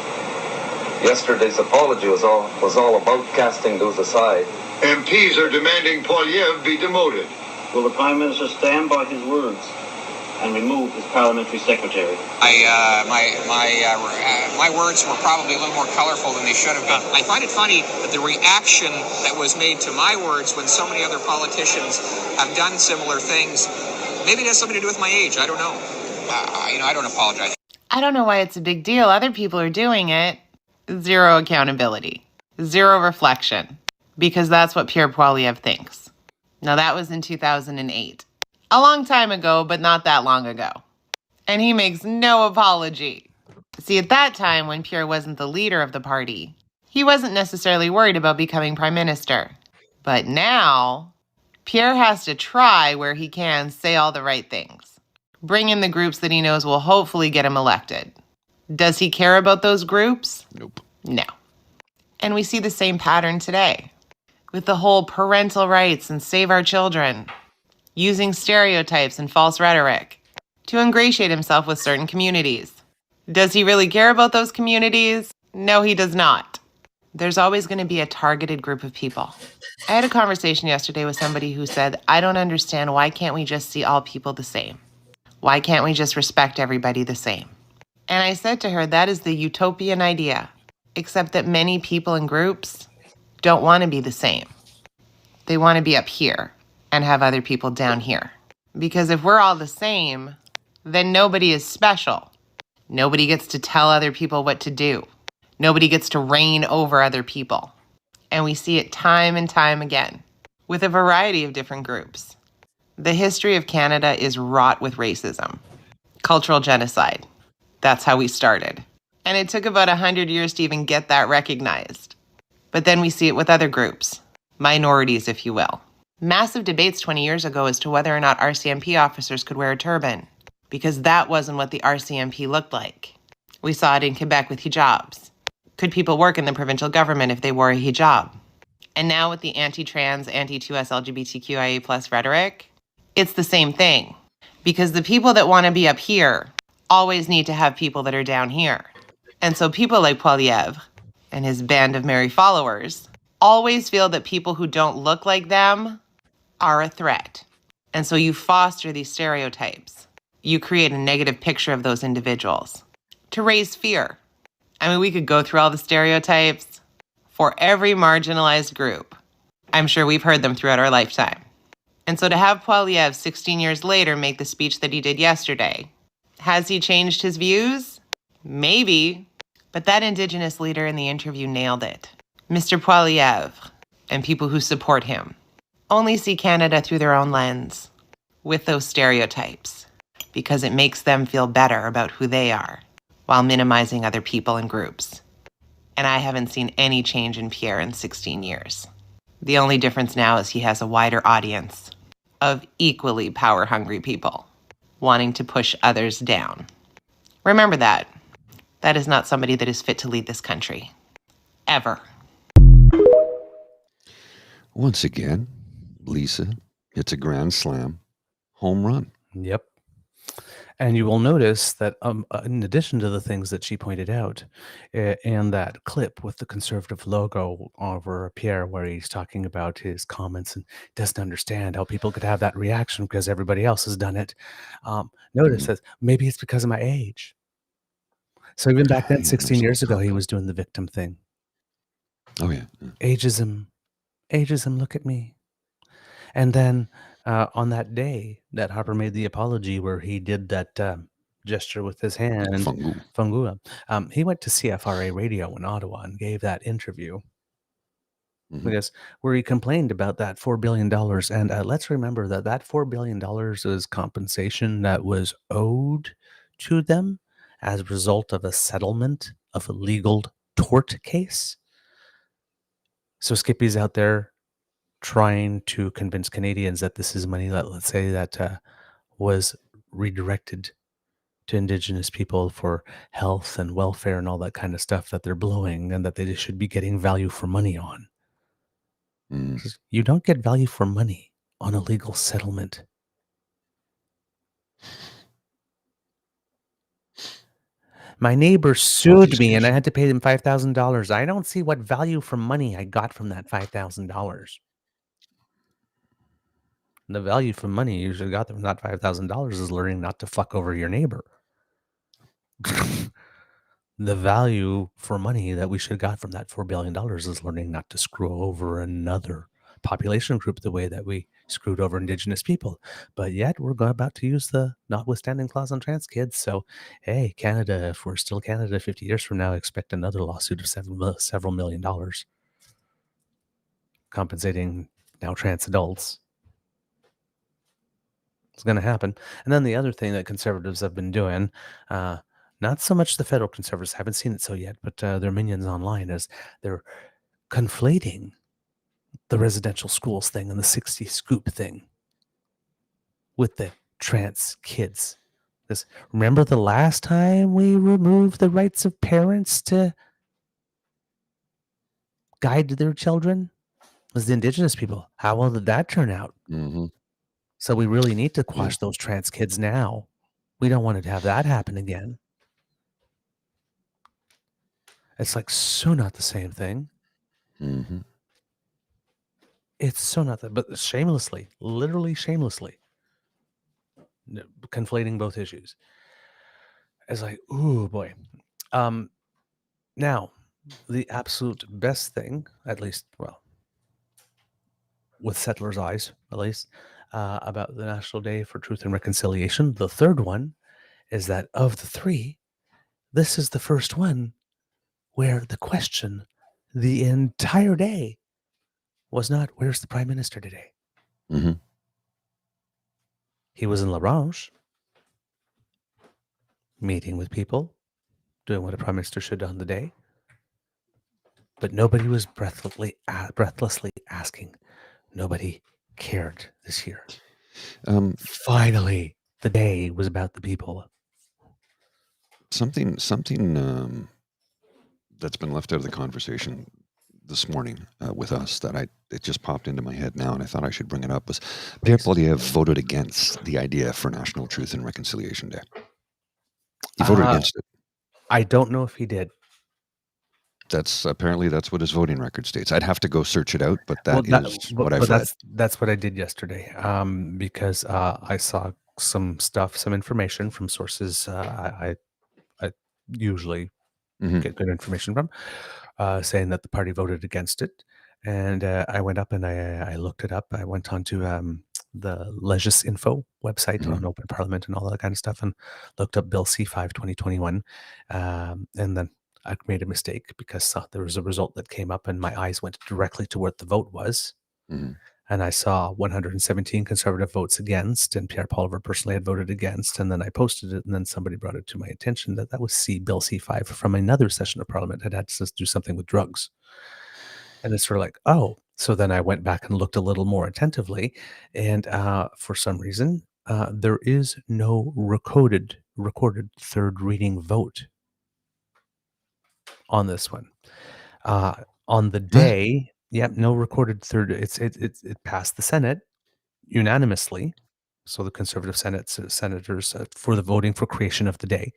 Yesterday's apology was all about casting those aside. MPs are demanding Poilievre be demoted. Will the Prime Minister stand by his words and remove his parliamentary secretary? My words were probably a little more colorful than they should have been. I find it funny that the reaction that was made to my words when so many other politicians have done similar things, maybe it has something to do with my age. I don't know. I don't apologize. I don't know why it's a big deal. Other people are doing it. Zero accountability. Zero reflection. Because that's what Pierre Poilievre thinks. Now, that was in 2008. A long time ago, but not that long ago. And he makes no apology. See, at that time, when Pierre wasn't the leader of the party, he wasn't necessarily worried about becoming prime minister. But now, Pierre has to try where he can say all the right things. Bring in the groups that he knows will hopefully get him elected. Does he care about those groups? Nope. No. And we see the same pattern today with the whole parental rights and save our children, using stereotypes and false rhetoric to ingratiate himself with certain communities. Does he really care about those communities? No, he does not. There's always going to be a targeted group of people. I had a conversation yesterday with somebody who said, I don't understand, why can't we just see all people the same? Why can't we just respect everybody the same? And I said to her, that is the utopian idea, except that many people and groups don't want to be the same. They want to be up here and have other people down here. Because if we're all the same, then nobody is special. Nobody gets to tell other people what to do. Nobody gets to reign over other people. And we see it time and time again with a variety of different groups. The history of Canada is wrought with racism, cultural genocide. That's how we started. And it took about 100 years to even get that recognized. But then we see it with other groups, minorities, if you will. Massive debates 20 years ago as to whether or not RCMP officers could wear a turban, because that wasn't what the RCMP looked like. We saw it in Quebec with hijabs. Could people work in the provincial government if they wore a hijab? And now with the anti-trans, anti-2S LGBTQIA+ rhetoric, it's the same thing. Because the people that want to be up here always need to have people that are down here. And so people like Poilievre and his band of merry followers always feel that people who don't look like them are a threat. And so you foster these stereotypes. You create a negative picture of those individuals to raise fear. I mean, we could go through all the stereotypes for every marginalized group. I'm sure we've heard them throughout our lifetime. And so to have Poilievre 16 years later make the speech that he did yesterday, has he changed his views? Maybe. But that Indigenous leader in the interview nailed it. Mr. Poilievre and people who support him only see Canada through their own lens with those stereotypes because it makes them feel better about who they are while minimizing other people and groups. And I haven't seen any change in Pierre in 16 years. The only difference now is he has a wider audience of equally power-hungry people wanting to push others down. Remember that. That is not somebody that is fit to lead this country. Ever. Once again, Lisa hits a grand slam home run. Yep. And you will notice that in addition to the things that she pointed out, and that clip with the conservative logo over Pierre, where he's talking about his comments and doesn't understand how people could have that reaction because everybody else has done it. Notice that maybe it's because of my age. So even back then, 16 years ago, he was doing the victim thing. Oh, yeah. Ageism, look at me. And then on that day that Harper made the apology where he did that gesture with his hand, Fungua, he went to CFRA radio in Ottawa and gave that interview. Because where he complained about that $4 billion. And let's remember that $4 billion is compensation that was owed to them as a result of a settlement of a legal tort case. So Skippy's out there trying to convince Canadians that this is money that, let's say, that was redirected to Indigenous people for health and welfare and all that kind of stuff that they're blowing and that they should be getting value for money on. You don't get value for money on a legal settlement. My neighbor sued me and I had to pay them $5,000. I don't see what value for money I got from that $5,000. The value for money you usually got from that $5,000 is learning not to fuck over your neighbor. The value for money that we should have got from that $4 billion is learning not to screw over another population group the way that we screwed over Indigenous people. But yet we're about to use the notwithstanding clause on trans kids. So, hey, Canada, if we're still Canada 50 years from now, expect another lawsuit of several million dollars compensating now trans adults. It's going to happen. And then the other thing that conservatives have been doing, not so much the federal conservatives, haven't seen it so yet, but their minions online, is they're conflating the residential schools thing and the 60 scoop thing with the trans kids. Because remember the last time we removed the rights of parents to guide their children? Was the Indigenous people. How well did that turn out? So we really need to quash those trans kids now. We don't want to have that happen again. It's like so not the same thing. It's so not that, but shamelessly, literally shamelessly, conflating both issues. It's like, ooh, boy. Now, the absolute best thing, at least, well, with settlers' eyes, at least, about the National Day for Truth and Reconciliation, the third one, is that of the three, this is the first one where the question the entire day was not, where's the Prime Minister today? He was in La Ronge, meeting with people, doing what a Prime Minister should on the day. But nobody was breathlessly asking. Nobody cared this year. Finally, the day was about the people. Something that's been left out of the conversation this morning with us that it just popped into my head now, and I thought I should bring it up, was Pierre Poilievre voted against the idea for National Truth and Reconciliation Day. He voted against it. I don't know if he did. That's what his voting record states. I'd have to go search it out, but is what I've read. That's what I did yesterday, because I saw some information from sources I usually get good information from, saying that the party voted against it. And I went up and I looked it up. I went onto the Legis Info website on Open Parliament and all that kind of stuff and looked up Bill C5 2021. And then I made a mistake because there was a result that came up and my eyes went directly to where the vote was. and I saw 117 Conservative votes against, and Pierre Poilievre personally had voted against, and then I posted it, and then somebody brought it to my attention that that was Bill C5 from another session of Parliament had to do something with drugs. And it's sort of like, oh. So then I went back and looked a little more attentively, and for some reason, there is no recorded third reading vote on this one. On the day, no recorded third. It passed the Senate unanimously. So the Conservative senators for the voting for creation of the day,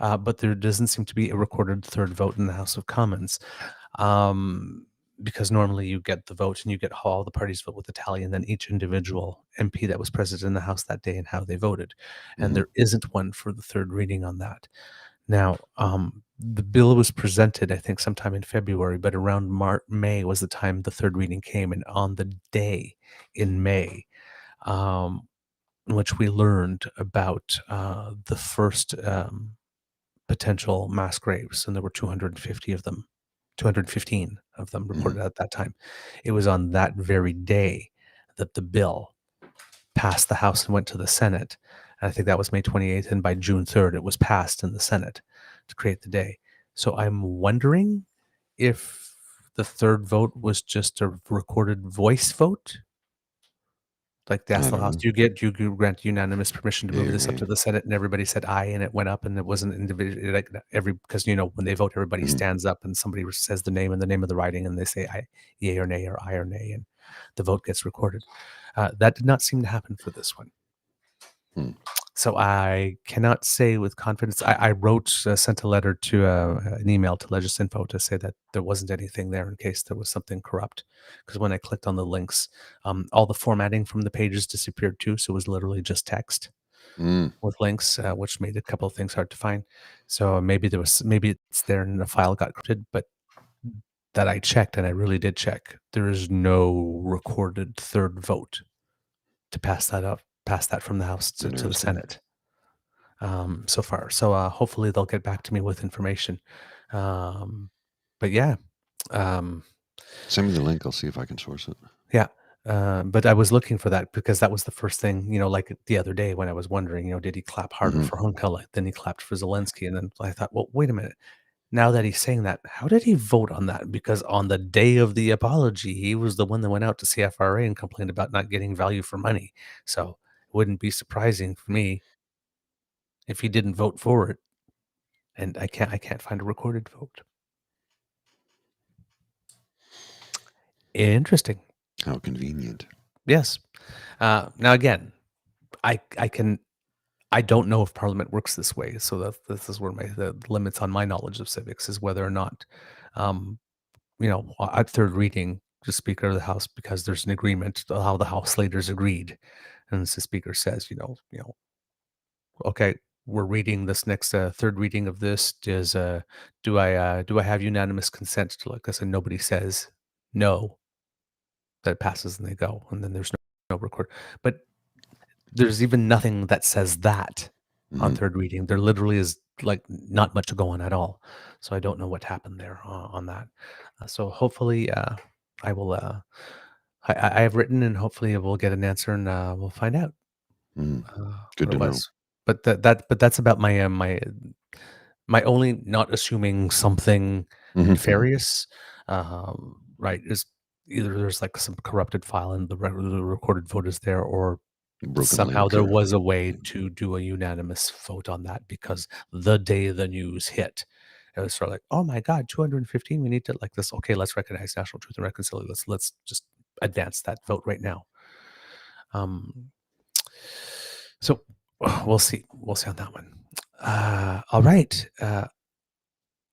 but there doesn't seem to be a recorded third vote in the House of Commons, because normally you get the vote and you get all the parties vote with the tally, and then each individual MP that was present in the House that day and how they voted, and there isn't one for the third reading on that. Now, the bill was presented, I think, sometime in February, but around May was the time the third reading came, and on the day in May, in which we learned about the first potential mass graves, and there were 250 of them, 215 of them reported at that time. It was on that very day that the bill passed the House and went to the Senate. And I think that was May 28th, and by June 3rd, it was passed in the Senate to create the day. So I'm wondering if the third vote was just a recorded voice vote. Like they asked the House, do you grant unanimous permission to move this up to the Senate? And everybody said aye, and it went up, and it wasn't individual, like because when they vote, everybody stands up and somebody says the name and the name of the writing, and they say aye, yay or nay, or aye or nay, and the vote gets recorded. That did not seem to happen for this one. So I cannot say with confidence. I sent a letter to an email to Legisinfo to say that there wasn't anything there in case there was something corrupt. Because when I clicked on the links, all the formatting from the pages disappeared too. So it was literally just text with links, which made a couple of things hard to find. So maybe it's there and the file got corrupted, but that I checked, and I really did check. There is no recorded third vote to pass that from the House to the Senate so far. So hopefully they'll get back to me with information. But yeah. Send me the link. I'll see if I can source it. Yeah. But I was looking for that because that was the first thing, like the other day when I was wondering, did he clap harder for Hunka than he clapped for Zelensky? And then I thought, well, wait a minute. Now that he's saying that, how did he vote on that? Because on the day of the apology, he was the one that went out to CFRA and complained about not getting value for money. So it wouldn't be surprising for me if he didn't vote for it. And I can't find a recorded vote. Interesting. How convenient. Yes. Now again, I don't know if Parliament works this way. So this is where the limits on my knowledge of civics is whether or not, at third reading, the Speaker of the House, because there's an agreement how the House leaders agreed, and the Speaker says, okay, we're reading this next third reading of this. Do I have unanimous consent to like this? And nobody says no. That passes and they go, and then there's no record. But there's even nothing that says that on third reading. There literally is like not much going at all. So I don't know what happened there on that. So hopefully I will. I have written, and hopefully we'll get an answer, and we'll find out. Good to know. But that's about my my only not assuming something nefarious, right? Is either there's like some corrupted file and the recorded vote is there, or somehow there was a way to do a unanimous vote on that because the day the news hit, it was sort of like, oh my God, 215, we need to like this. Okay, let's recognize national truth and reconciliation. Let's just advance that vote right now. So we'll see on that one. All right.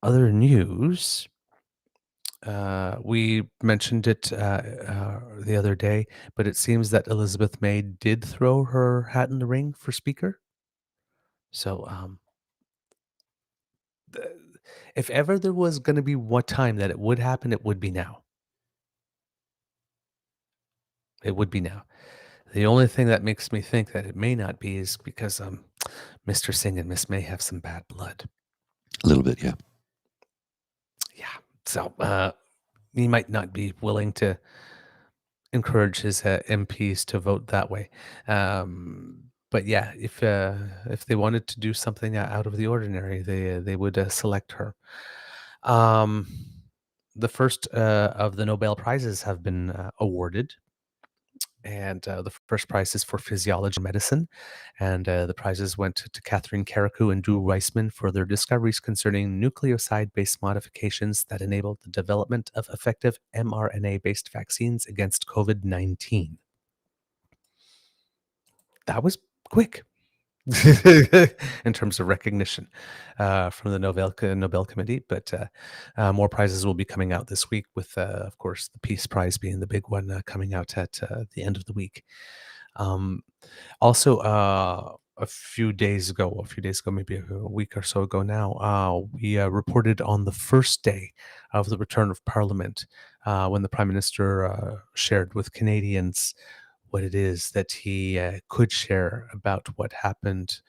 Other news. We mentioned it the other day, but it seems that Elizabeth May did throw her hat in the ring for Speaker. So if ever there was going to be one time that it would happen, it would be now. It would be now. The only thing that makes me think that it may not be is because Mr. Singh and Miss May have some bad blood. A little bit, yeah. Yeah. So he might not be willing to encourage his MPs to vote that way. But yeah, if they wanted to do something out of the ordinary, they would select her. Um, the first of the Nobel Prizes have been awarded, and the first prize is for physiology and medicine, and the prizes went to Catherine Carrico and Drew Weissman for their discoveries concerning nucleoside-based modifications that enabled the development of effective mRNA-based vaccines against COVID-19. That was quick. In terms of recognition from the Nobel Committee, but more prizes will be coming out this week, with, of course, the Peace Prize being the big one coming out at the end of the week. Also, a few days ago, maybe a week or so ago now, we reported on the first day of the return of Parliament when the Prime Minister shared with Canadians what it is that he could share about what happened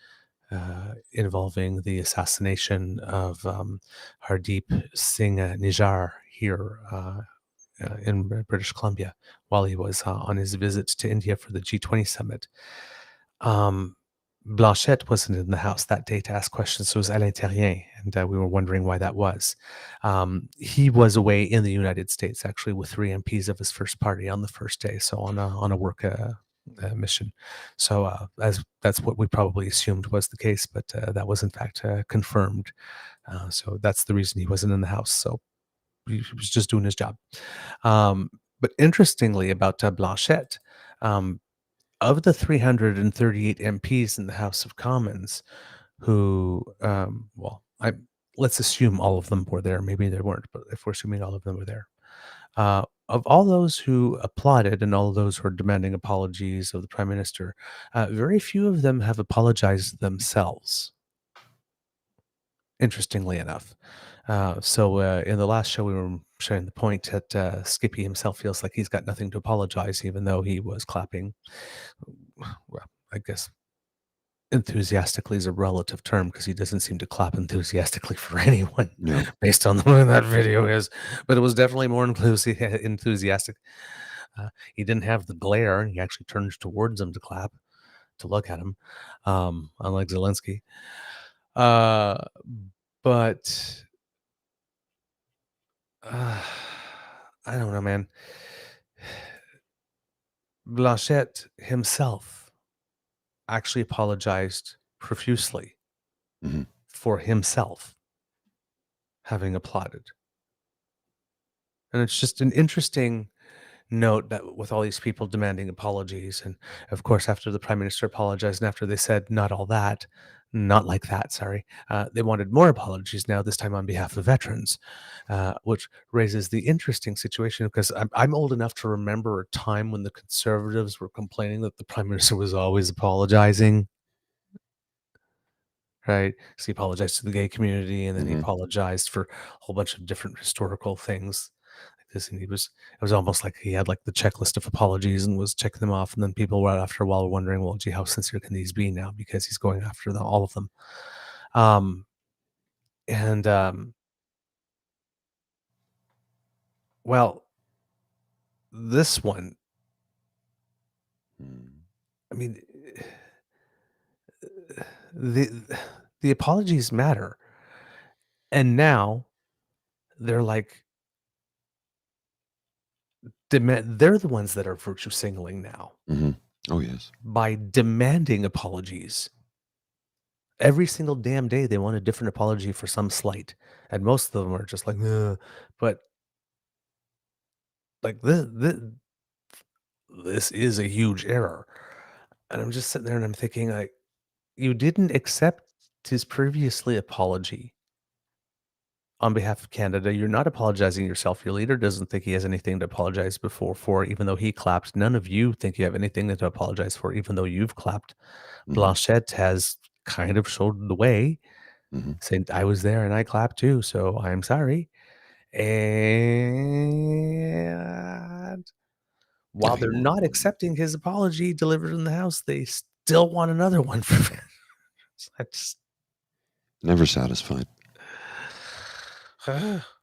involving the assassination of Hardeep Singh Nijjar here in British Columbia while he was on his visit to India for the G20 summit. Blanchette wasn't in the house that day to ask questions, so it was Alain Terrien, and we were wondering why that was. He was away in the United States, actually, with 3 MPs of his first party on the first day, so on a work mission. So as that's what we probably assumed was the case, but that was in fact confirmed. So that's the reason he wasn't in the house. So he was just doing his job. But interestingly about Blanchette, of the 338 MPs in the House of Commons who, let's assume all of them were there. Maybe they weren't, but if we're assuming all of them were there, of all those who applauded and all those who are demanding apologies of the Prime Minister, very few of them have apologized themselves, interestingly enough. So in the last show, we were sharing the point that Skippy himself feels like he's got nothing to apologize, even though he was clapping. Well, I guess enthusiastically is a relative term, because he doesn't seem to clap enthusiastically for anyone. No. Based on the way that video is, but it was definitely more enthusiastic. He didn't have the glare, and he actually turned towards him to clap, to look at him, unlike Zelensky. But I don't know, man. Blanchette himself actually apologized profusely for himself having applauded. And it's just an interesting note that with all these people demanding apologies, and of course, after the Prime Minister apologized and after they said not like that, sorry, they wanted more apologies now, this time on behalf of veterans, which raises the interesting situation, because I'm old enough to remember a time when the Conservatives were complaining that the Prime Minister was always apologizing. Right? So he apologized to the gay community, and then he apologized for a whole bunch of different historical things. And it was almost like he had like the checklist of apologies and was checking them off, and then people were after a while wondering, well, gee, how sincere can these be now, because he's going after all of them. Well, this one, I mean, the apologies matter, and now they're like, they're the ones that are virtue signaling now. Oh, yes. By demanding apologies. Every single damn day, they want a different apology for some slight, and most of them are just like, "Ugh," but like this is a huge error. And I'm just sitting there and I'm thinking, like, you didn't accept his previously apology on behalf of Canada. You're not apologizing yourself. Your leader doesn't think he has anything to apologize for, even though he clapped. None of you think you have anything to apologize for, even though you've clapped. Blanchette has kind of showed the way, saying, I was there and I clapped too, so I'm sorry. And while they're not accepting his apology delivered in the House, they still want another one for I just never satisfied.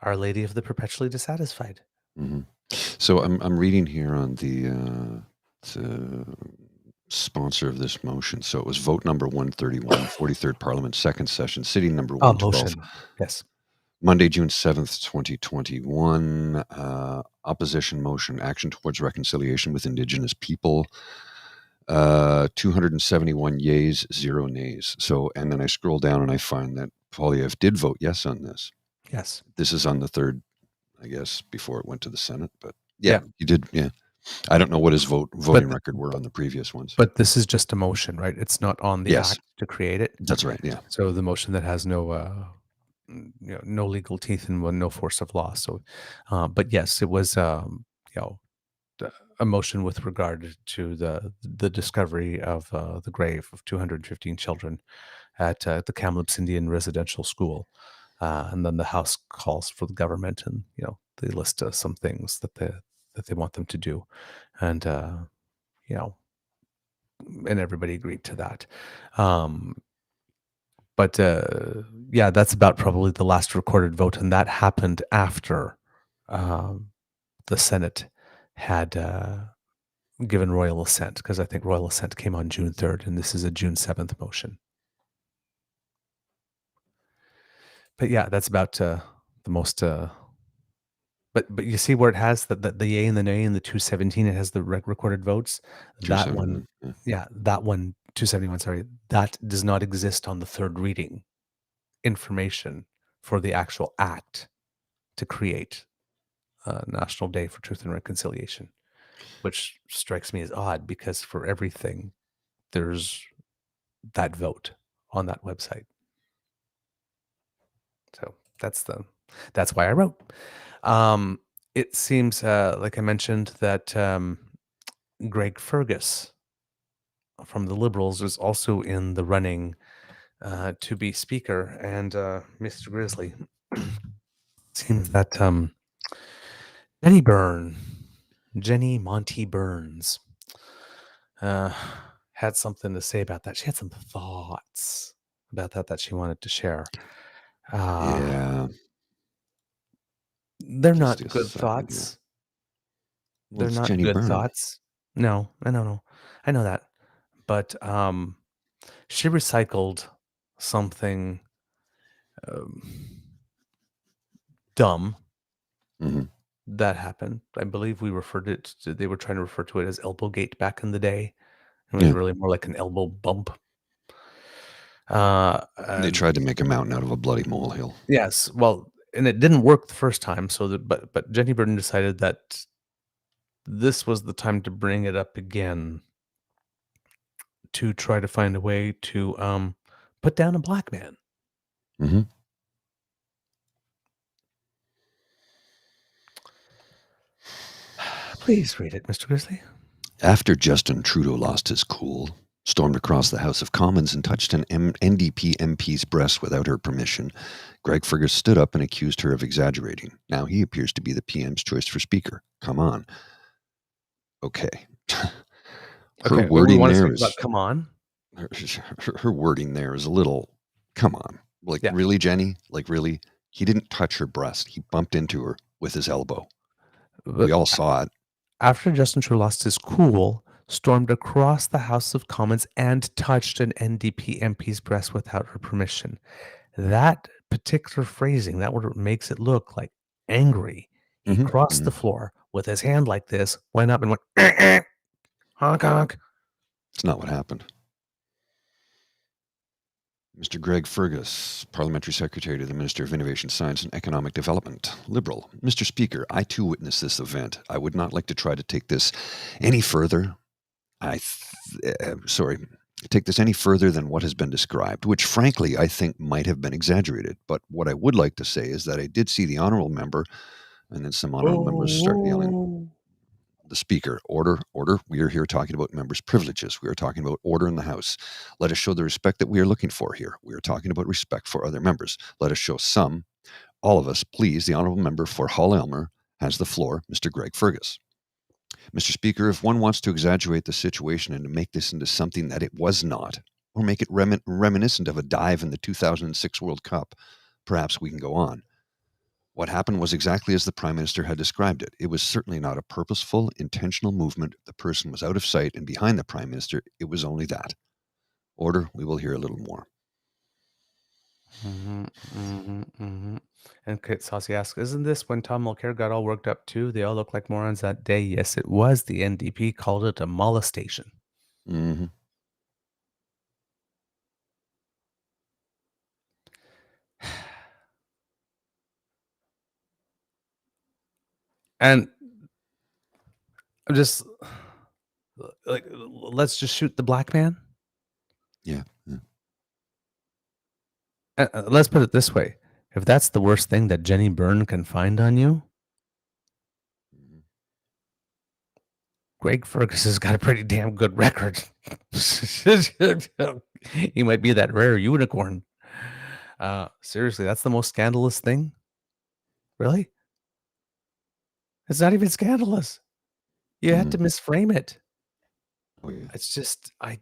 Our Lady of the Perpetually Dissatisfied. So I'm reading here on the sponsor of this motion. So it was vote number 131, 43rd Parliament, second session, sitting number 112, Motion. Yes. Monday, June 7th, 2021. Opposition motion, action towards reconciliation with Indigenous people. 271 yeas, 0 nays. So, and then I scroll down and I find that Poilievre did vote yes on this. Yes. This is on the third, I guess, before it went to the Senate. But yeah, he did. Yeah. I don't know what his voting record were on the previous ones. But this is just a motion, right? It's not on the act to create it. That's right. Yeah. So the motion that has no, no legal teeth and no force of law. So, but yes, it was, a motion with regard to the discovery of the grave of 215 children at the Kamloops Indian Residential School, and then the House calls for the government, and they list some things that they want them to do, and and everybody agreed to that. But that's about probably the last recorded vote, and that happened after the Senate had given royal assent, because I think royal assent came on June 3rd, and this is a June 7th motion. But yeah, that's about the most. But you see where it has the yay and the nay and the 217. It has the recorded votes. That one, that one 271. Sorry, that does not exist on the third reading information for the actual act to create National Day for Truth and Reconciliation, which strikes me as odd, because for everything there's that vote on that website. So that's why I wrote. It seems like I mentioned that Greg Fergus from the Liberals is also in the running to be speaker, and Mr. Grizzly, seems that Jenny Monty Burns had something to say about that. She had some thoughts about that she wanted to share. Yeah. They're not good thoughts. Well, They're not Jenny good Byrne. thoughts. No, I know that. But she recycled something dumb that happened. I believe they were trying to refer to it as Elbowgate back in the day. It was really more like an elbow bump. They tried to make a mountain out of a bloody molehill. Yes, well, and it didn't work the first time. So, but Jenny Burton decided that this was the time to bring it up again, to try to find a way to put down a black man. Mm-hmm. Please read it, Mr. Grizzly. After Justin Trudeau lost his cool, stormed across the House of Commons and touched an NDP MP's breast without her permission, Greg Fergus stood up and accused her of exaggerating. Now he appears to be the PM's choice for speaker. Come on. Okay. Her wording there is... come on? Her wording there is a little... Come on. Really, Jenny? Really? He didn't touch her breast. He bumped into her with his elbow. We all saw it. After Justin Trudeau lost his cool, stormed across the House of Commons and touched an NDP MP's breast without her permission. That particular phrasing, that what makes it look like angry. He crossed the floor with his hand like this, went up and went, honk, honk. It's not what happened. Mr. Greg Fergus, Parliamentary Secretary to the Minister of Innovation, Science and Economic Development, Liberal. Mr. Speaker, I too witnessed this event. I would not like to try to take this any further. Take this any further than what has been described, which frankly I think might have been exaggerated. But what I would like to say is that I did see the honourable member, and then some honourable members start yelling. The Speaker, order. We are here talking about members' privileges. We are talking about order in the House. Let us show the respect that we are looking for here. We are talking about respect for other members. Let us show all of us, please. The honourable member for Hull Aylmer has the floor, Mr. Greg Fergus. Mr. Speaker, if one wants to exaggerate the situation and to make this into something that it was not, or make it reminiscent of a dive in the 2006 World Cup, perhaps we can go on. What happened was exactly as the Prime Minister had described it. It was certainly not a purposeful, intentional movement. The person was out of sight and behind the Prime Minister. It was only that. Order, we will hear a little more. And Kit Saucy asks, isn't this when Tom Mulcair got all worked up too? They all looked like morons that day. Yes, it was. The NDP called it a molestation. Mm-hmm. And I'm just like, let's just shoot the black man. Yeah. Let's put it this way. If that's the worst thing that Jenny Byrne can find on you, Greg Fergus has got a pretty damn good record. He might be that rare unicorn. Seriously, that's the most scandalous thing? Really? It's not even scandalous. You had to misframe it. Oh, yeah. It's just, but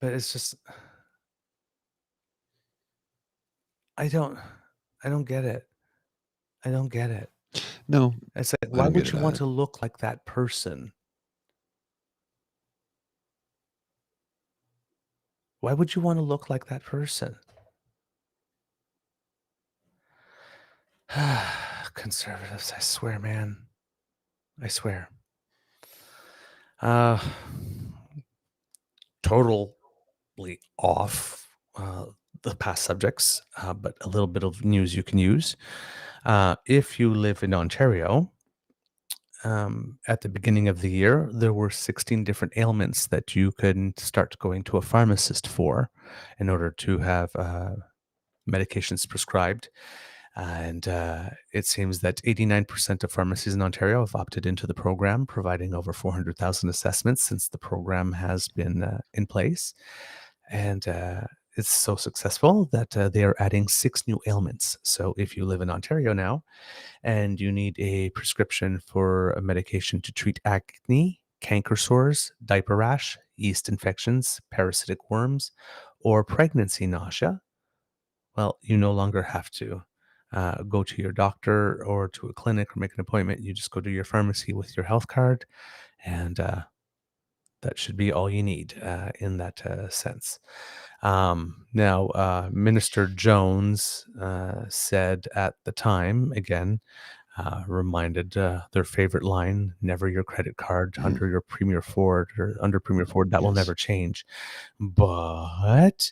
it's just, I don't get it. I don't get it. No. It's like, why would you want to look like that person? Why would you want to look like that person? Conservatives, I swear, man. I swear. Totally off the past subjects, but a little bit of news you can use. If you live in Ontario, at the beginning of the year, there were 16 different ailments that you could start going to a pharmacist for in order to have medications prescribed. And it seems that 89% of pharmacies in Ontario have opted into the program, providing over 400,000 assessments since the program has been in place. And it's so successful that they are adding 6 new ailments. So if you live in Ontario now and you need a prescription for a medication to treat acne, canker sores, diaper rash, yeast infections, parasitic worms, or pregnancy nausea, well, you no longer have to go to your doctor or to a clinic or make an appointment. You just go to your pharmacy with your health card, and that should be all you need in that sense. Now, Minister Jones said at the time, again, reminded their favorite line, never your credit card under your Premier Ford or under Premier Ford. That will never change. But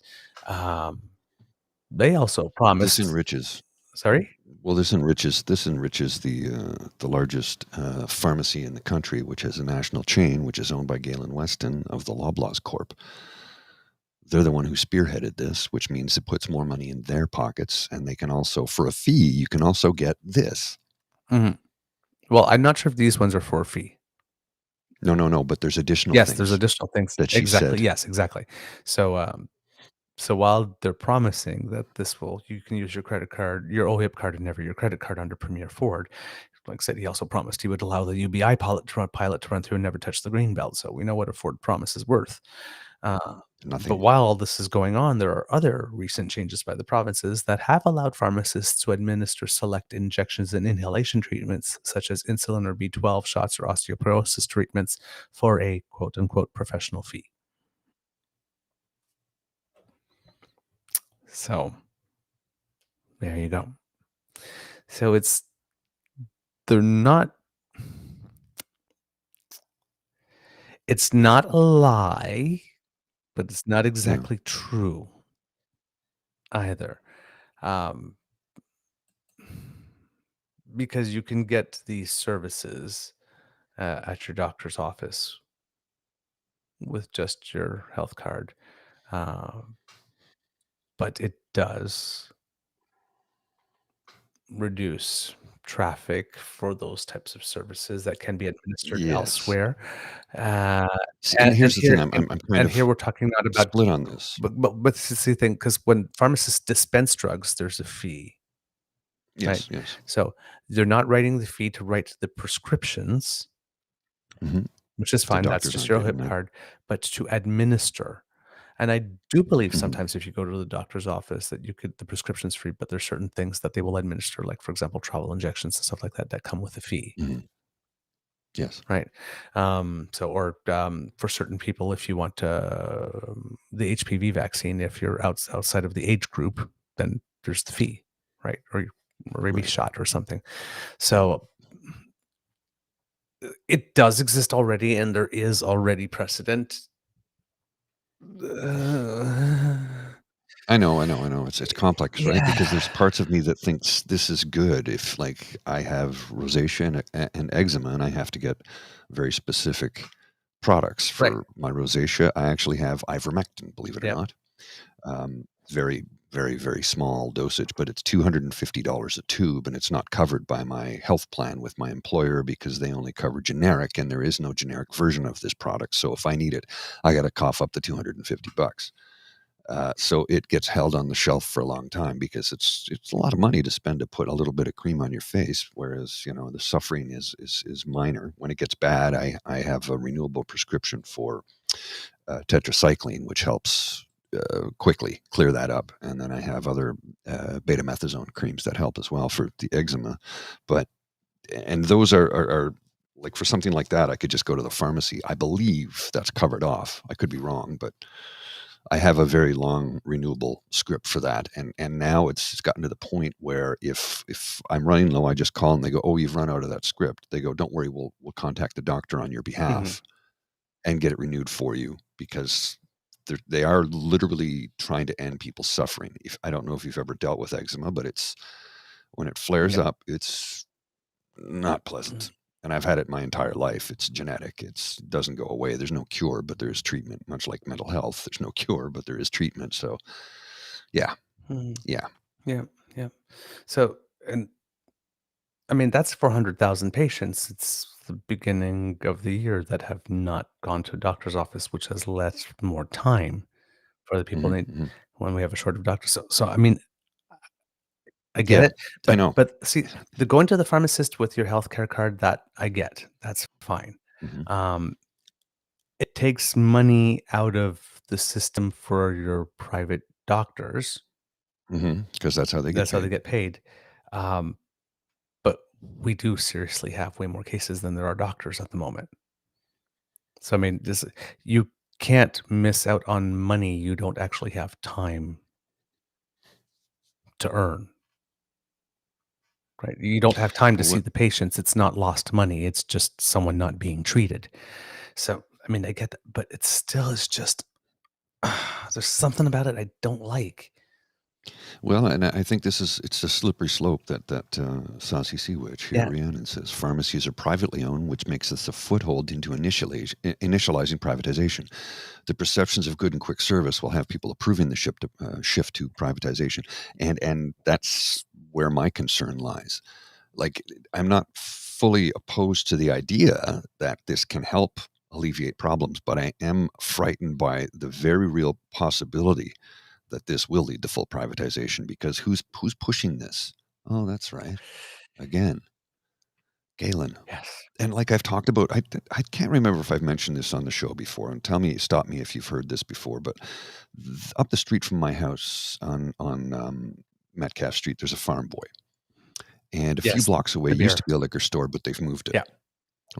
they also promised. This enriches. Sorry? Well, this enriches the largest pharmacy in the country, which has a national chain, which is owned by Galen Weston of the Loblaws Corp. They're the one who spearheaded this, which means it puts more money in their pockets, and they can also, for a fee, you can also get this. Mm-hmm. Well, I'm not sure if these ones are for a fee. No, but there's additional yes, things. There's additional things. That she exactly. said. Yes, exactly. So, so while they're promising that you can use your credit card, your OHIP card, and never your credit card under Premier Ford, like I said, he also promised he would allow the UBI pilot to run through and never touch the green belt. So we know what a Ford promise is worth. Nothing. But while all this is going on, there are other recent changes by the provinces that have allowed pharmacists to administer select injections and inhalation treatments, such as insulin or B12 shots or osteoporosis treatments, for a quote-unquote professional fee. So there you go. So they're not, it's not a lie, but it's not exactly true either. Because you can get these services at your doctor's office with just your health card. But it does reduce traffic for those types of services that can be administered elsewhere. And here's the thing, I'm kind of here we're talking not about split on this. But this is the thing, because when pharmacists dispense drugs, there's a fee. Yes, right? yes. So they're not writing the fee to write the prescriptions, which is fine. That's just your HIP card. But to administer, And I do believe Mhm. sometimes if you go to the doctor's office that the prescription's free, but there's certain things that they will administer, like, for example, travel injections and stuff like that, that come with a fee. Mhm. Yes. Right. For certain people, if you want the HPV vaccine, if you're outside of the age group, then there's the fee, right? Or maybe Right. shot or something. So it does exist already, and there is already precedent. Uh, I know. It's complex, right? Because there's yeah. parts of me that thinks this is good. If like I have rosacea and eczema, and I have to get very specific products Right. for my rosacea, I actually have ivermectin, believe it or Yep. not. Very, very, very small dosage, but it's $250 a tube, and it's not covered by my health plan with my employer because they only cover generic, and there is no generic version of this product. So if I need it, I got to cough up the $250. So it gets held on the shelf for a long time because it's a lot of money to spend to put a little bit of cream on your face, whereas the suffering is minor. When it gets bad, I have a renewable prescription for tetracycline, which helps quickly clear that up, and then I have other betamethasone creams that help as well for the eczema. But and those are like for something like that, I could just go to the pharmacy. I believe that's covered off. I could be wrong, but I have a very long renewable script for that, and now it's gotten to the point where if I'm running low, I just call and they go, "Oh, you've run out of that script." They go, "Don't worry, we'll contact the doctor on your Mhm. behalf and get it renewed for you," because they are literally trying to end people's suffering. If I don't know if you've ever dealt with eczema, but it's when it flares Yep. up, it's not pleasant. And I've had it my entire life. It's genetic. It doesn't go away. There's no cure, but there's treatment. Much like mental health, there's no cure, but there is treatment. So, yeah, Mhm. yeah, Yep. Yep. So, and I mean, that's 400,000 patients. It's the beginning of the year that have not gone to a doctor's office, which has left more time for the people hmm need hmm when we have a shortage of doctors. So I mean, I get yeah. it, I but know. see, the going to the pharmacist with your healthcare card, that I get. That's fine. hmm Um, it takes money out of the system for your private doctors. Because that's how they get That's how they paid. get paid. Um, but we do seriously have way more cases than there are doctors at the moment. So, I mean, this you can't miss out on money you don't actually have time to earn, right? You don't have time to Well, see what, the patients. It's not lost money. It's just someone not being treated. So, I mean, I get that, but it still is just there's something about it I don't like. Well, and I think it's a slippery slope that Saucy Sea Witch here, Yeah. Rhiannon says pharmacies are privately owned, which makes us a foothold into initializing privatization. The perceptions of good and quick service will have people approving the shift to privatization, and that's where my concern lies. Like, I'm not fully opposed to the idea that this can help alleviate problems, but I am frightened by the very real possibility that this will lead to full privatization because who's pushing this? Oh, that's right. Again, Galen. Yes. And like I've talked about, I can't remember if I've mentioned this on the show before. And stop me if you've heard this before. But up the street from my house on Metcalf Street, there's a Farm Boy, and a few Yes. blocks away The used beer. to be a liquor store, but they've moved it. Yeah.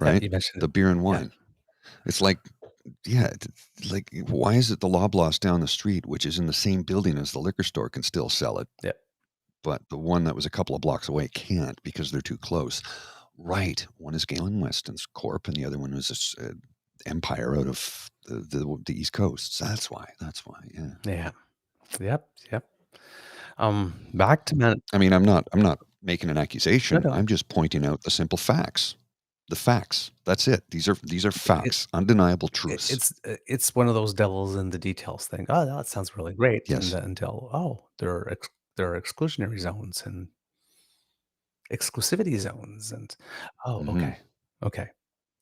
Yeah. Right, You mentioned the it. beer and Yeah. wine. It's like, yeah, like why is it the Loblaws down the street, which is in the same building as the liquor store, can still sell it? Yeah. But the one that was a couple of blocks away can't because they're too close. Right. One is Galen Weston's Corp, and the other one was this Empire out of the East Coast. So that's why. That's why. Yeah. Yeah. Yep. Yep. Back to man. I mean, I'm not making an No, accusation. no. I'm just pointing out the simple facts. The facts. That's it. These are It, facts, undeniable it, truths. it's one of those devils in the details thing. Oh, that sounds really great, and Yes. then until there are exclusionary zones and exclusivity zones, and oh, hmm okay, okay,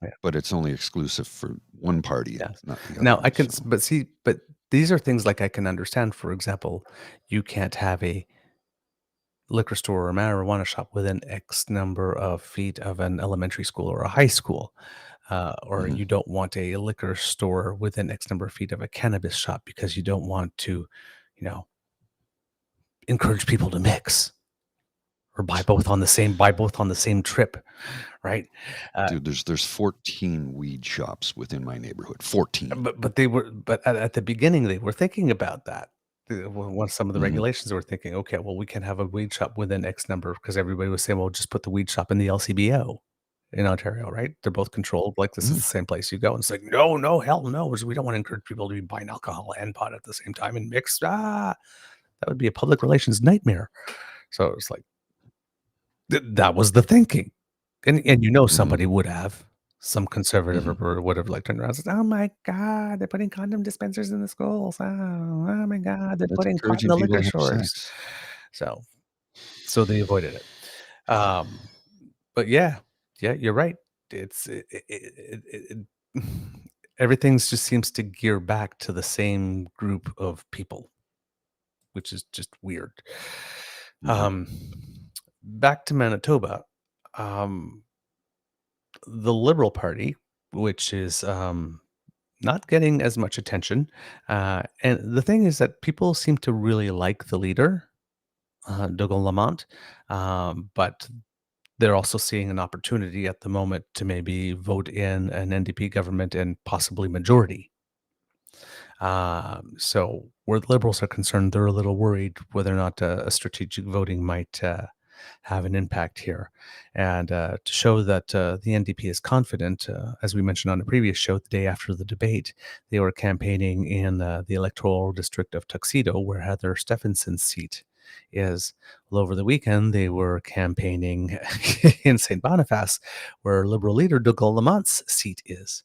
yeah, But it's only exclusive for one party, yes. not the Now I other. can, So. but see, but these are things like I can understand. For example, you can't have a liquor store or marijuana shop within X number of feet of an elementary school or a high school. or Mhm. you don't want a liquor store within X number of feet of a cannabis shop because you don't want to, you know, encourage people to mix or buy both on the same trip, right? Uh, Dude, there's 14 weed shops within my neighborhood. 14. but at the beginning they were thinking about that. Once some of the Mhm. regulations were thinking, okay, well, we can have a weed shop within X number because everybody was saying, well, just put the weed shop in the LCBO in Ontario, right? They're both controlled. Like this is Mm. the same place you go. And it's like, no, no, hell no. We don't want to encourage people to be buying alcohol and pot at the same time and mix. That would be a public relations nightmare. So it's like that was the thinking. And Mhm. somebody would have, some conservative Mhm. or would have, like, turned around and said, "Oh my god, they're putting condom dispensers in the schools. Oh my god, they're That's putting pot in encouraging the people liquor to have stores." sex. So they avoided it. Um, but yeah, you're right. It's it everything's just seems to gear back to the same group of people, which is just weird. Mhm. Um, back to Manitoba, um, the Liberal Party, which is, not getting as much attention, and the thing is that people seem to really like the leader, Dougal Lamont, but they're also seeing an opportunity at the moment to maybe vote in an NDP government and possibly majority. So where the Liberals are concerned, they're a little worried whether or not a strategic voting might have an impact here. And to show that the NDP is confident, as we mentioned on a previous show, the day after the debate, they were campaigning in the electoral district of Tuxedo, where Heather Stephenson's seat is. Well, over the weekend, they were campaigning in St. Boniface, where Liberal leader Dougal Lamont's seat is.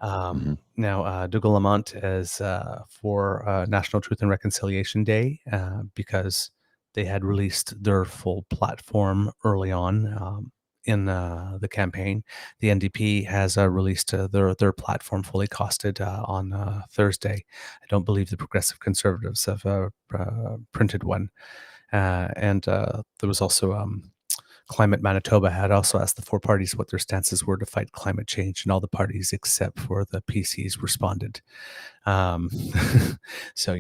Mhm. Now, Dougal Lamont is for National Truth and Reconciliation Day because they had released their full platform early on in the campaign. The NDP has released their platform fully costed on Thursday. I don't believe the Progressive Conservatives have printed one. And there was also Climate Manitoba had also asked the four parties what their stances were to fight climate change, and all the parties except for the PCs responded. Um, so,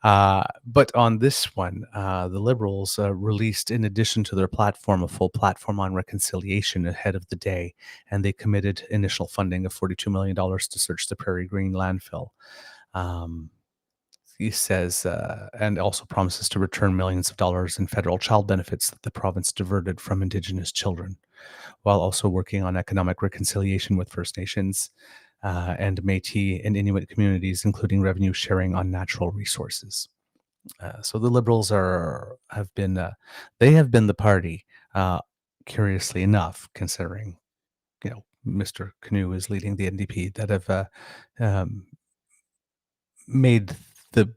but on this one, the Liberals released, in addition to their platform, a full platform on reconciliation ahead of the day, and they committed initial funding of $42 million to search the Prairie Green landfill. Um, he says, and also promises to return millions of dollars in federal child benefits that the province diverted from Indigenous children, while also working on economic reconciliation with First Nations and Métis and Inuit communities, including revenue sharing on natural resources. So the Liberals they have been the party, curiously enough, considering Mr. Canoe is leading the NDP, that have um, made the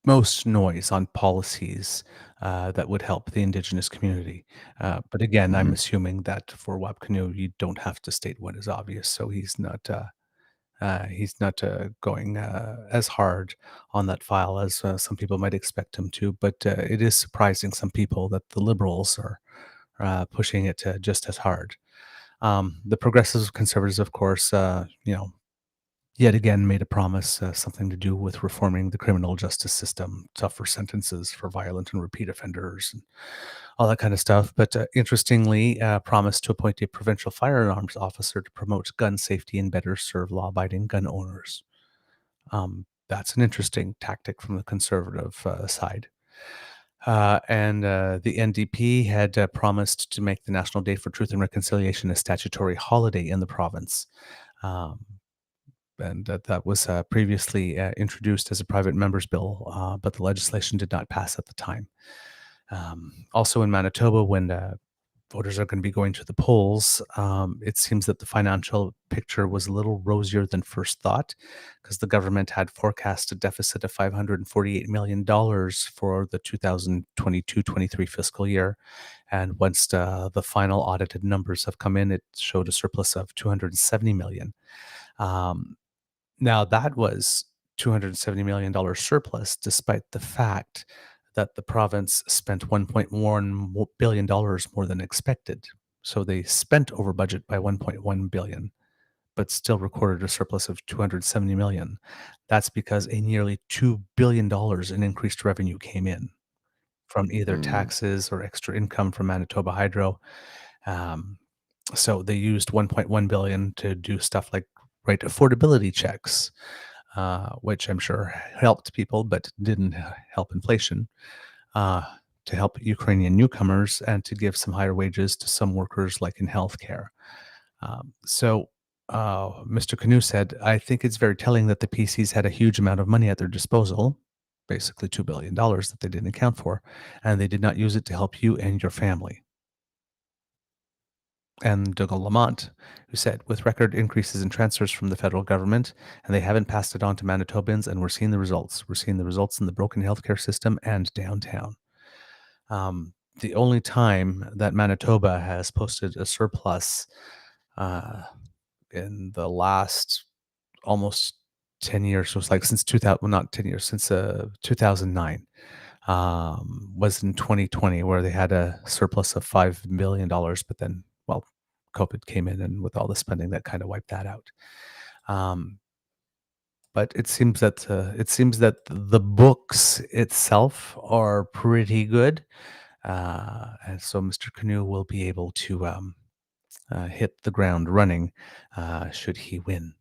most noise on policies that would help the Indigenous community. But again, I'm Mhm. assuming that for Wab Canoe, you don't have to state what is obvious, so he's not going as hard on that file as some people might expect him to. But it is surprising some people that the Liberals are pushing it just as hard. The Progressive Conservatives, of course, yet again made a promise, something to do with reforming the criminal justice system, tougher sentences for violent and repeat offenders, and all that kind of stuff. But interestingly, promised to appoint a provincial firearms officer to promote gun safety and better serve law-abiding gun owners. That's an interesting tactic from the conservative side. And the NDP had promised to make the National Day for Truth and Reconciliation a statutory holiday in the province. Um, and that was previously introduced as a private member's bill, but the legislation did not pass at the time. Also in Manitoba, when voters are going to be going to the polls, it seems that the financial picture was a little rosier than first thought, because the government had forecast a deficit of $548 million for the 2022-23 fiscal year. And once the final audited numbers have come in, it showed a surplus of $270 million. Now that was $270 million surplus, despite the fact that the province spent $1.1 billion more than expected. So they spent over budget by 1.1 billion, but still recorded a surplus of 270 million. That's because a nearly $2 billion in increased revenue came in from either taxes or extra income from Manitoba Hydro. So they used 1.1 billion to do stuff like write affordability checks, which I'm sure helped people but didn't help inflation, to help Ukrainian newcomers and to give some higher wages to some workers like in healthcare. So Mr. Canoe said, I think it's very telling that the PCs had a huge amount of money at their disposal, basically $2 billion that they didn't account for, and they did not use it to help you and your family. And Dougal Lamont, who said, with record increases in transfers from the federal government, and they haven't passed it on to Manitobans, and we're seeing the results. We're seeing the results in the broken healthcare system and downtown. The only time that Manitoba has posted a surplus in the last almost 10 years, was like since 2000, well, not 10 years, since 2009, was in 2020, where they had a surplus of $5 million, but then, well, COVID came in, and with all the spending, that kind of wiped that out. But it seems that the books itself are pretty good, and so Mr. Canoe will be able to hit the ground running should he win.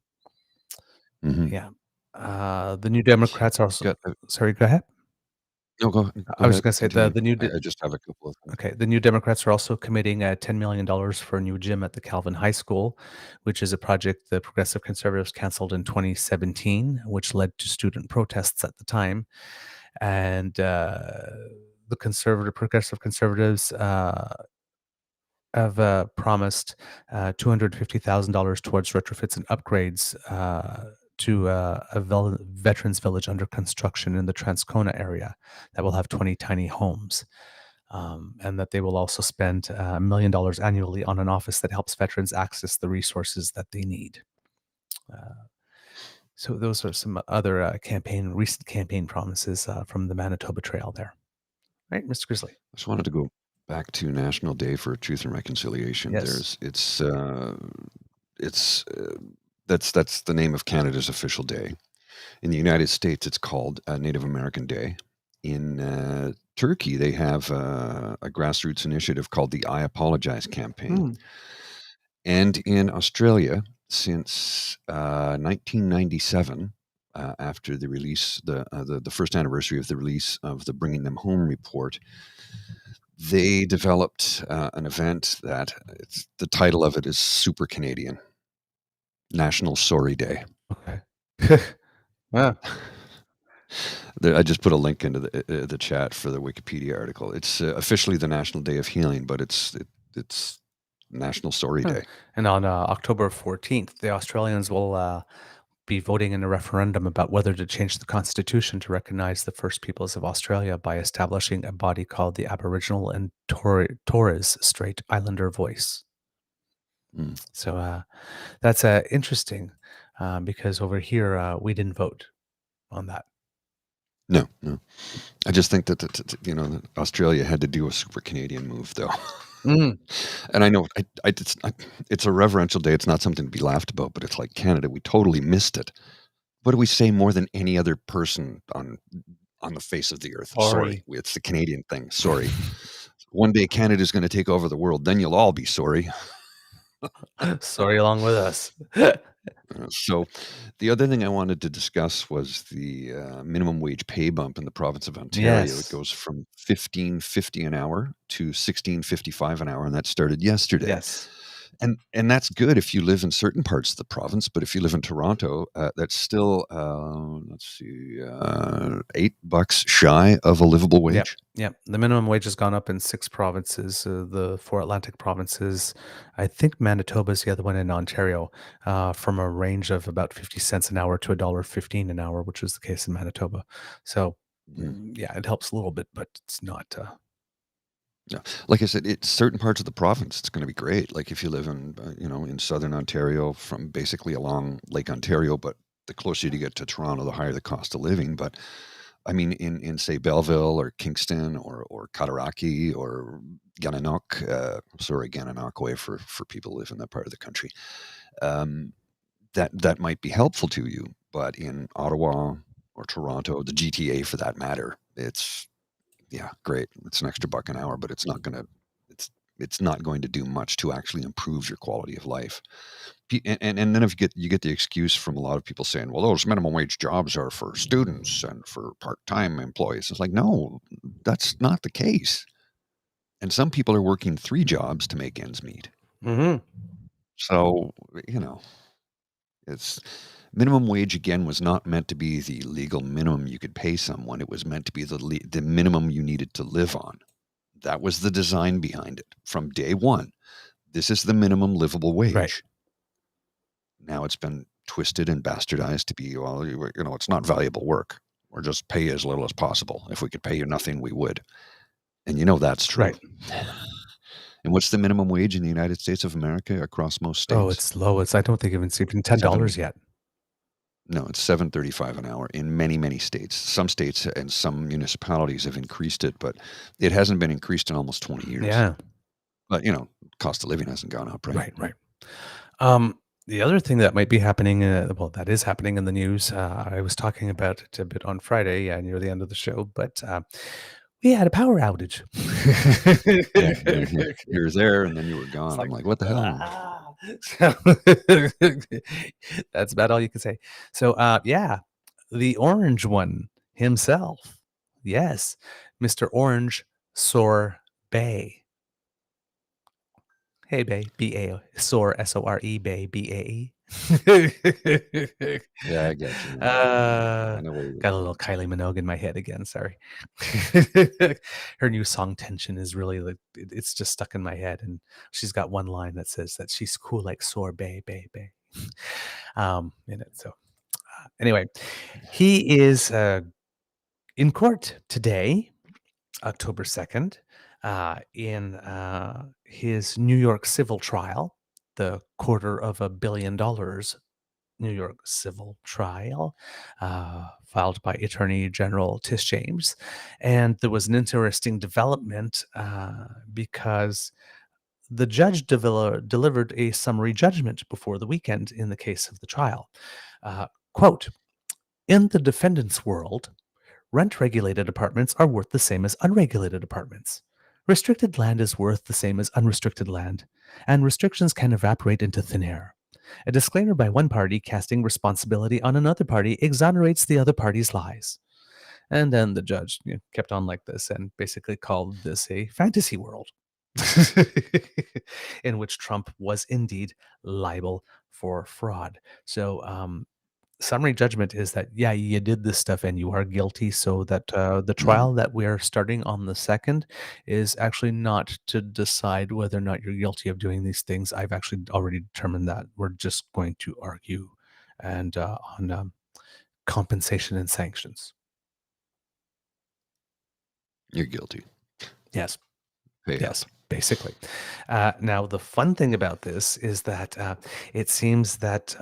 Yeah. The New Democrats are also. Sorry, go ahead. No, go I was ahead. going to say the new. I just have a couple of things. Okay, the New Democrats are also committing $10 million for a new gym at the Calvin High School, which is a project the Progressive Conservatives canceled in 2017, which led to student protests at the time. And the Progressive Conservatives have promised $250,000 towards retrofits and upgrades to a veterans village under construction in the Transcona area that will have 20 tiny homes. And that they will also spend $1 million annually on an office that helps veterans access the resources that they need. So those are some other recent campaign promises from the Manitoba Trail there. Right, Mr. Grizzly? I just wanted to go back to National Day for Truth and Reconciliation. Yes. That's the name of Canada's official day. In the United States, it's called Native American Day. In Turkey, they have a grassroots initiative called the I Apologize campaign. And in Australia, since 1997, after the release, the first anniversary of the release of the Bringing Them Home report, they developed an event that the title of it is Super Canadian, National Sorry Day. Okay. Wow. I just put a link into the chat for the Wikipedia article. It's officially the National Day of Healing, but it's National Sorry Day. And on October 14th, the Australians will be voting in a referendum about whether to change the constitution to recognize the First Peoples of Australia by establishing a body called the Aboriginal and Torres Strait Islander Voice. So that's interesting because over here we didn't vote on that. No. I just think that Australia had to do a super Canadian move, though. And I know it's a reverential day. It's not something to be laughed about, but it's like Canada. We totally missed it. What do we say more than any other person on the face of the earth? Sorry. It's the Canadian thing. Sorry. One day Canada's going to take over the world. Then you'll all be sorry. Sorry along with us. So the other thing I wanted to discuss was the minimum wage pay bump in the province of Ontario. Yes. It goes from $15.50 an hour to $16.55 an hour, and that started yesterday. Yes. And that's good if you live in certain parts of the province, but if you live in Toronto, that's still $8 shy of a livable wage. Yep. The minimum wage has gone up in 6 provinces, the 4 Atlantic provinces. I think Manitoba is the other one in Ontario, from a range of about 50 cents an hour to $1.15 an hour, which is the case in Manitoba. So, yeah, it helps a little bit, but it's not. Yeah, like I said, it's certain parts of the province. It's going to be great. Like if you live in, in southern Ontario, from basically along Lake Ontario, but the closer you get to Toronto, the higher the cost of living. But I mean, in say Belleville or Kingston or Cataraqui or Gananoque, sorry, Gananoque for people who live in that part of the country, um, that might be helpful to you. But in Ottawa or Toronto, the GTA for that matter, it's yeah, great. It's an extra buck an hour, but it's it's not going to do much to actually improve your quality of life. And then if you get the excuse from a lot of people saying, well, those minimum wage jobs are for students and for part-time employees. It's like, no, that's not the case. And some people are working 3 jobs to make ends meet. Mm-hmm. So, you know, it's minimum wage again was not meant to be the legal minimum you could pay someone. It was meant to be the minimum you needed to live on. That was the design behind it from day one. This is the minimum livable wage. Right. Now it's been twisted and bastardized to be, well, it's not valuable work. Or just pay as little as possible. If we could pay you nothing, we would. And that's true. Right. And what's the minimum wage in the United States of America across most states? Oh, it's low. I don't think it's even $10 yet. No, it's $7.35 an hour in many, many states. Some states and some municipalities have increased it, but it hasn't been increased in almost 20 years. Yeah. But, cost of living hasn't gone up, right? Right. The other thing that might be happening, that is happening in the news. I was talking about it a bit on Friday, near the end of the show, but we had a power outage. Yeah, you were there, and then you were gone. I'm like, what the hell? That's about all you can say. So, the orange one himself. Yes, Mr. Orange Sorbet. Hey, Bay, B-A, Sore, S-O-R-E, Bay, B-A-E. Yeah, I get you. Uh, I know where you're got a little Kylie Minogue in my head again. Sorry. Her new song "Tension" is really it's just stuck in my head, and she's got one line that says that she's cool like sorbet, bay. In it. So anyway, he is in court today, October 2nd, in his New York civil trial, the $250 million New York civil trial, filed by Attorney General Tish James. And there was an interesting development because the judge delivered a summary judgment before the weekend in the case of the trial. Quote, in the defendant's world, rent-regulated apartments are worth the same as unregulated apartments. Restricted land is worth the same as unrestricted land, and restrictions can evaporate into thin air. A disclaimer by one party casting responsibility on another party exonerates the other party's lies. And then the judge kept on like this and basically called this a fantasy world in which Trump was indeed liable for fraud. So, summary judgment is that, yeah, you did this stuff and you are guilty, so that the trial that we're starting on the 2nd is actually not to decide whether or not you're guilty of doing these things. I've actually already determined that. We're just going to argue and on compensation and sanctions. You're guilty. Yes. Pay Yes. up. Basically. Now, the fun thing about this is that it seems that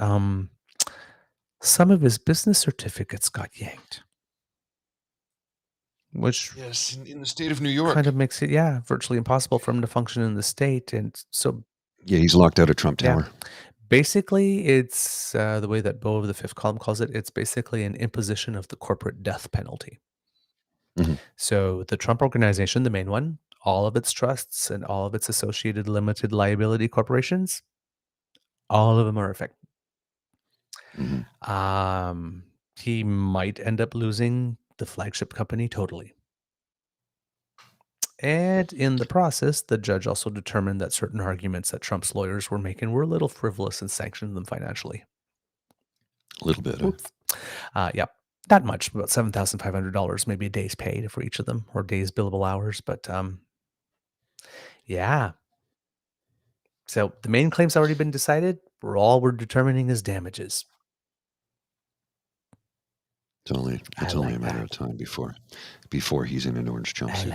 some of his business certificates got yanked, which Yes, in the state of New York. kind of makes it, virtually impossible for him to function in the state. And so, Yeah, he's locked out of Trump Tower. basically, it's the way that Bo of the Fifth Column calls it. It's basically an imposition of the corporate death penalty. Mhm. So the Trump Organization, the main one, all of its trusts and all of its associated limited liability corporations, all of them are affected. Mhm. He might end up losing the flagship company totally. And in the process, the judge also determined that certain arguments that Trump's lawyers were making were a little frivolous and sanctioned them financially. A little bit. Oops. Yeah, not much, about $7,500, maybe a day's paid for each of them, or days billable hours. But yeah. So the main claim's already been decided. All we're determining is damages. It's only a matter of time before he's in an orange jumpsuit.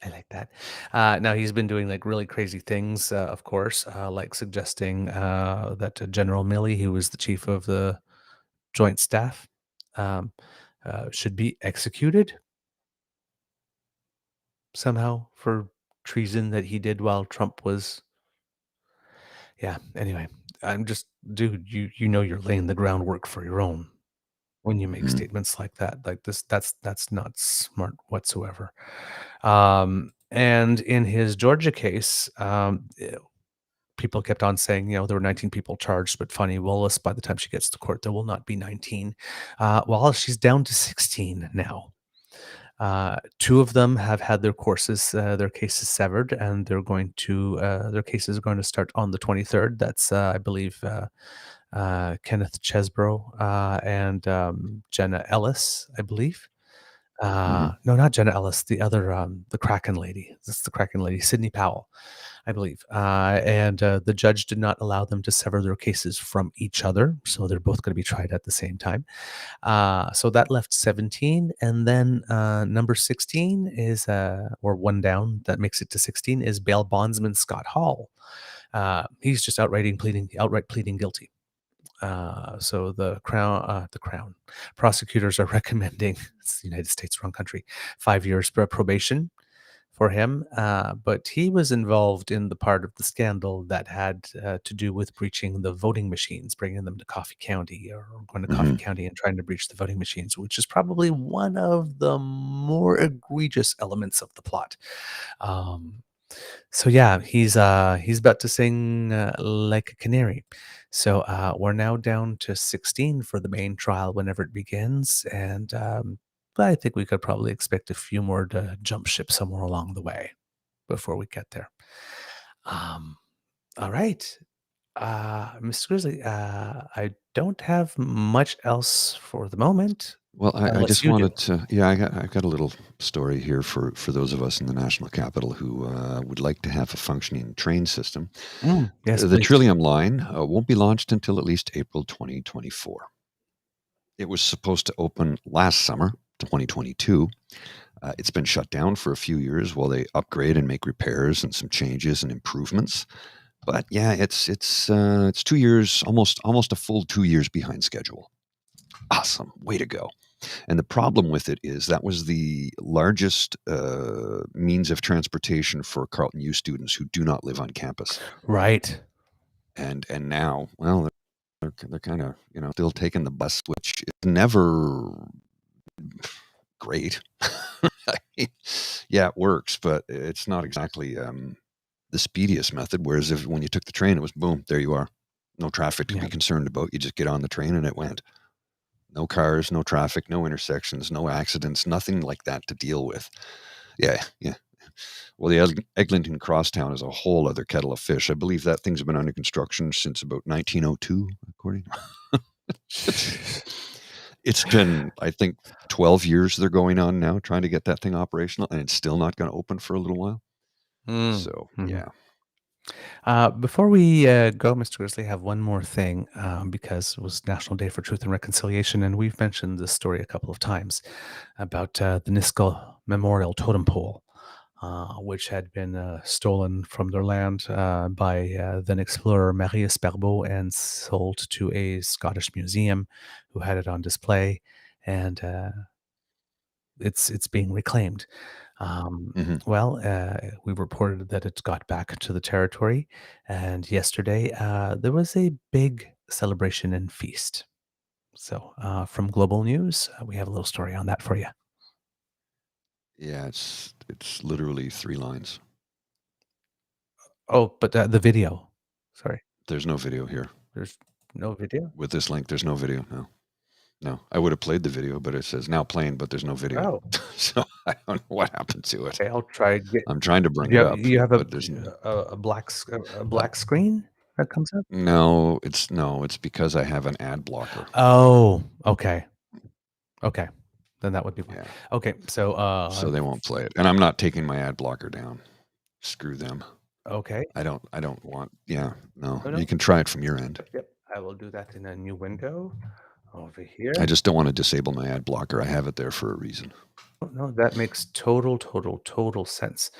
I like that. Now he's been doing like really crazy things, of course, like suggesting that General Milley, who was the chief of the Joint Staff, should be executed somehow for treason that he did while Trump was. Yeah. Anyway, I'm just, dude. You know you're laying the groundwork for your own when you make statements like that. Like this, that's not smart whatsoever. And in his Georgia case, people kept on saying, there were 19 people charged, but Fannie Willis, by the time she gets to court, there will not be 19. Well, she's down to 16 now. Two of them have had their cases severed, and their cases are going to start on the 23rd. That's, I believe, Kenneth Chesbrough and Jenna Ellis, I believe. No, not Jenna Ellis. The other, the Kraken lady. That's the Kraken lady, Sydney Powell, I believe. And the judge did not allow them to sever their cases from each other, so they're both going to be tried at the same time. So that left 17, and then number 16 is, or one down, that makes it to 16, is bail bondsman Scott Hall. He's just outright pleading guilty. So the Crown prosecutors are recommending, it's the United States, wrong country, 5 years probation for him. But he was involved in the part of the scandal that had to do with breaching the voting machines, bringing them to Coffee County, or going to Coffee County and trying to breach the voting machines, which is probably one of the more egregious elements of the plot. So yeah, he's about to sing like a canary. So we're now down to 16 for the main trial whenever it begins, and I think we could probably expect a few more to jump ship somewhere along the way before we get there. All right, Mr. Grizzly, I don't have much else for the moment. Well, I Unless just you do. wanted to, yeah, I got a little story here for those of us in the national capital who would like to have a functioning train system. Yes, The please. Trillium line won't be launched until at least April 2024. It was supposed to open last summer, 2022. It's been shut down for a few years while they upgrade and make repairs and some changes and improvements. But yeah, it's 2 years, almost a full 2 years behind schedule. Awesome, way to go. And the problem with it is that was the largest means of transportation for Carleton U students who do not live on campus. Right. And now, well, they're kind of, still taking the bus, which is never great. I mean, yeah, it works, but it's not exactly the speediest method. Whereas when you took the train, it was boom, there you are. No traffic to be concerned about. You just get on the train and it went. No cars, no traffic, no intersections, no accidents, nothing like that to deal with. Yeah. Well, the Eglinton Crosstown is a whole other kettle of fish. I believe that thing's been under construction since about 1902, according. It's been, I think, 12 years they're going on now trying to get that thing operational, and it's still not going to open for a little while. So, yeah. Before we go, Mr. Grizzly, I have one more thing because it was National Day for Truth and Reconciliation, and we've mentioned this story a couple of times about the Niskel Memorial Totem Pole, which had been stolen from their land by then explorer Marius Barbeau and sold to a Scottish museum who had it on display, and it's being reclaimed. Well, we reported that it got back to the territory, and yesterday there was a big celebration and feast. So, from Global News, we have a little story on that for you. Yeah, it's literally 3 lines. Oh, but the video. Sorry, There's no video here. there's no video. With this link, there's no video. No. I would have played the video, but it says now playing, but there's no video. Oh, So I don't know what happened to it. okay. I'll try. I'm trying to bring You it have, up, you have but there's a black screen that comes up. no. It's because I have an ad blocker. Oh, okay. Then that would be fine. Yeah, Okay, so so they won't play it, and I'm not taking my ad blocker down. Screw them. okay. I don't want. Yeah, no. Oh, no. You can try it from your end. Yep, I will do that in a new window over here. I just don't want to disable my ad blocker. I have it there for a reason. No, that makes total sense.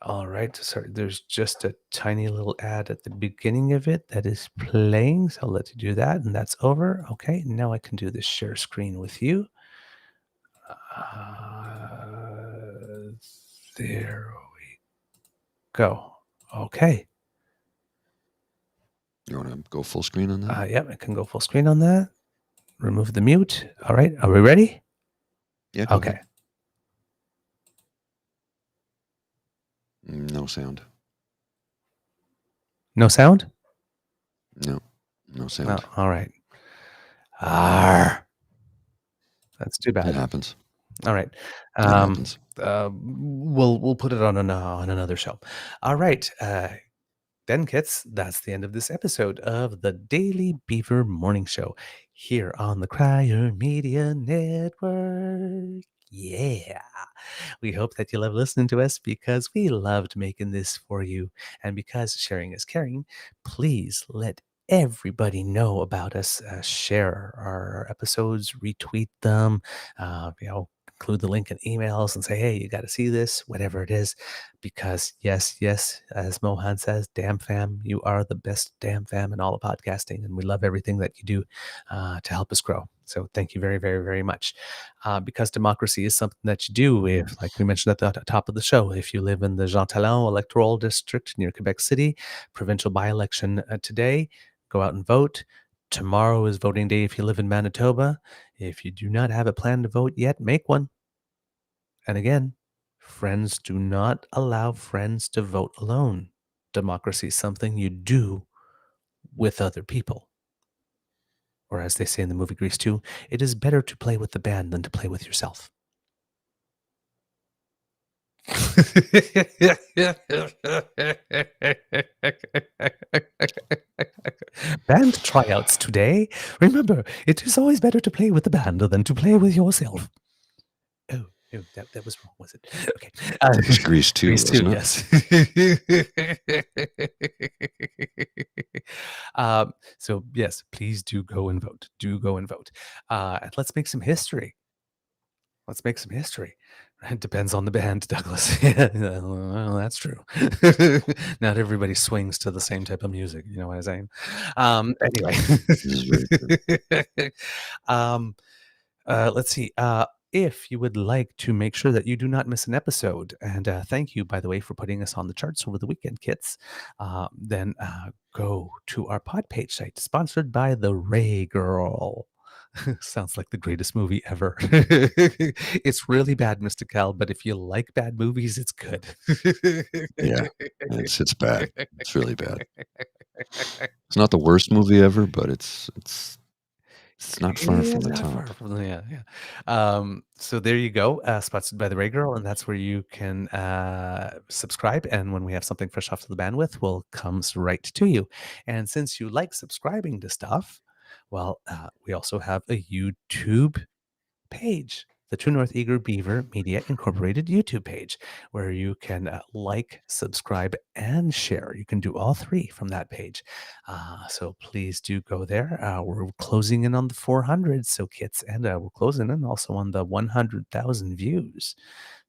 All right, sorry, there's just a tiny little ad at the beginning of it that is playing, so I'll let you do that, and that's over. Okay, now I can do the share screen with you. There we go. Okay. You want to go full screen on that? Yep, I can go full screen on that. Remove the mute. All right. Are we ready? Yeah, go Okay. ahead. No sound. No sound? No sound. Oh, all right. Arr. That's too It bad. happens. All right. It happens. We'll put it on another show. All right. Then, kits, that's the end of this episode of the Daily Beaver Morning Show here on the Crier Media Network. Yeah. We hope that you love listening to us because we loved making this for you. And because sharing is caring, please let everybody know about us. Share our episodes, retweet them, include the link in emails and say, hey, you got to see this, whatever it is. Because yes, as Mohan says, damn fam, you are the best damn fam in all of podcasting. And we love everything that you do to help us grow. So thank you very, very, very much. Because democracy is something that you do, if, like we mentioned at the top of the show, if you live in the Jean Talon electoral district near Quebec City, provincial by-election today, go out and vote. Tomorrow is voting day if you live in Manitoba. If you do not have a plan to vote yet, make one. And again, friends do not allow friends to vote alone. Democracy is something you do with other people. Or as they say in the movie Grease 2, it is better to play with the band than to play with yourself. Band tryouts today. Remember, it is always better to play with the band than to play with yourself. Oh, that was wrong, was it? Okay. It was Grease 2, Grease 2, yes. So, yes, please do go and vote. And let's make some history. It depends on the band, Douglas. Well, that's true. Not everybody swings to the same type of music. You know what I'm saying? Anyway. Let's see. If you would like to make sure that you do not miss an episode, and thank you, by the way, for putting us on the charts over the weekend, kits, then go to our pod page site, sponsored by The Ray Girl. Sounds like the greatest movie ever. It's really bad, Mr. Cal, but if you like bad movies, it's good. Yeah, it's bad. It's really bad. It's not the worst movie ever, but it's not far from the top. So there you go, sponsored by the Ray Girl, and that's where you can subscribe. And when we have something fresh off the bandwidth, will comes right to you. And since you like subscribing to stuff, well, we also have a YouTube page, the True North Eager Beaver Media Incorporated YouTube page, where you can like, subscribe, and share. You can do all three from that page. So please do go there. We're closing in on the 400, so kits, and we're closing in also on the 100,000 views.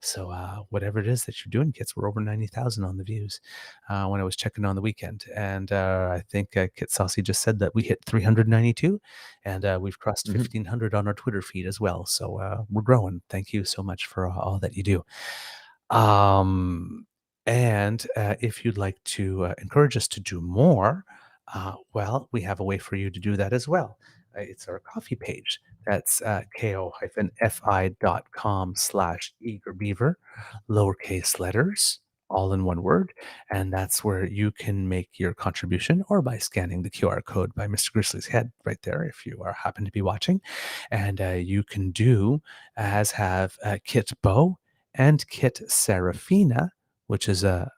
So whatever it is that you're doing, kits, we're over 90,000 on the views when I was checking on the weekend. And I think Kit Saucy just said that we hit 392, and we've crossed 1,500 on our Twitter feed as well. So we're growing. Thank you so much for all that you do. And if you'd like to encourage us to do more, well, we have a way for you to do that as well. It's our coffee page. That's ko-fi.com/eagerbeaver, lowercase letters, all in one word. And that's where you can make your contribution, or by scanning the QR code by Mr. Grizzly's head right there, if you happen to be watching. And you can do as have Kit Bo and Kit Serafina, which is a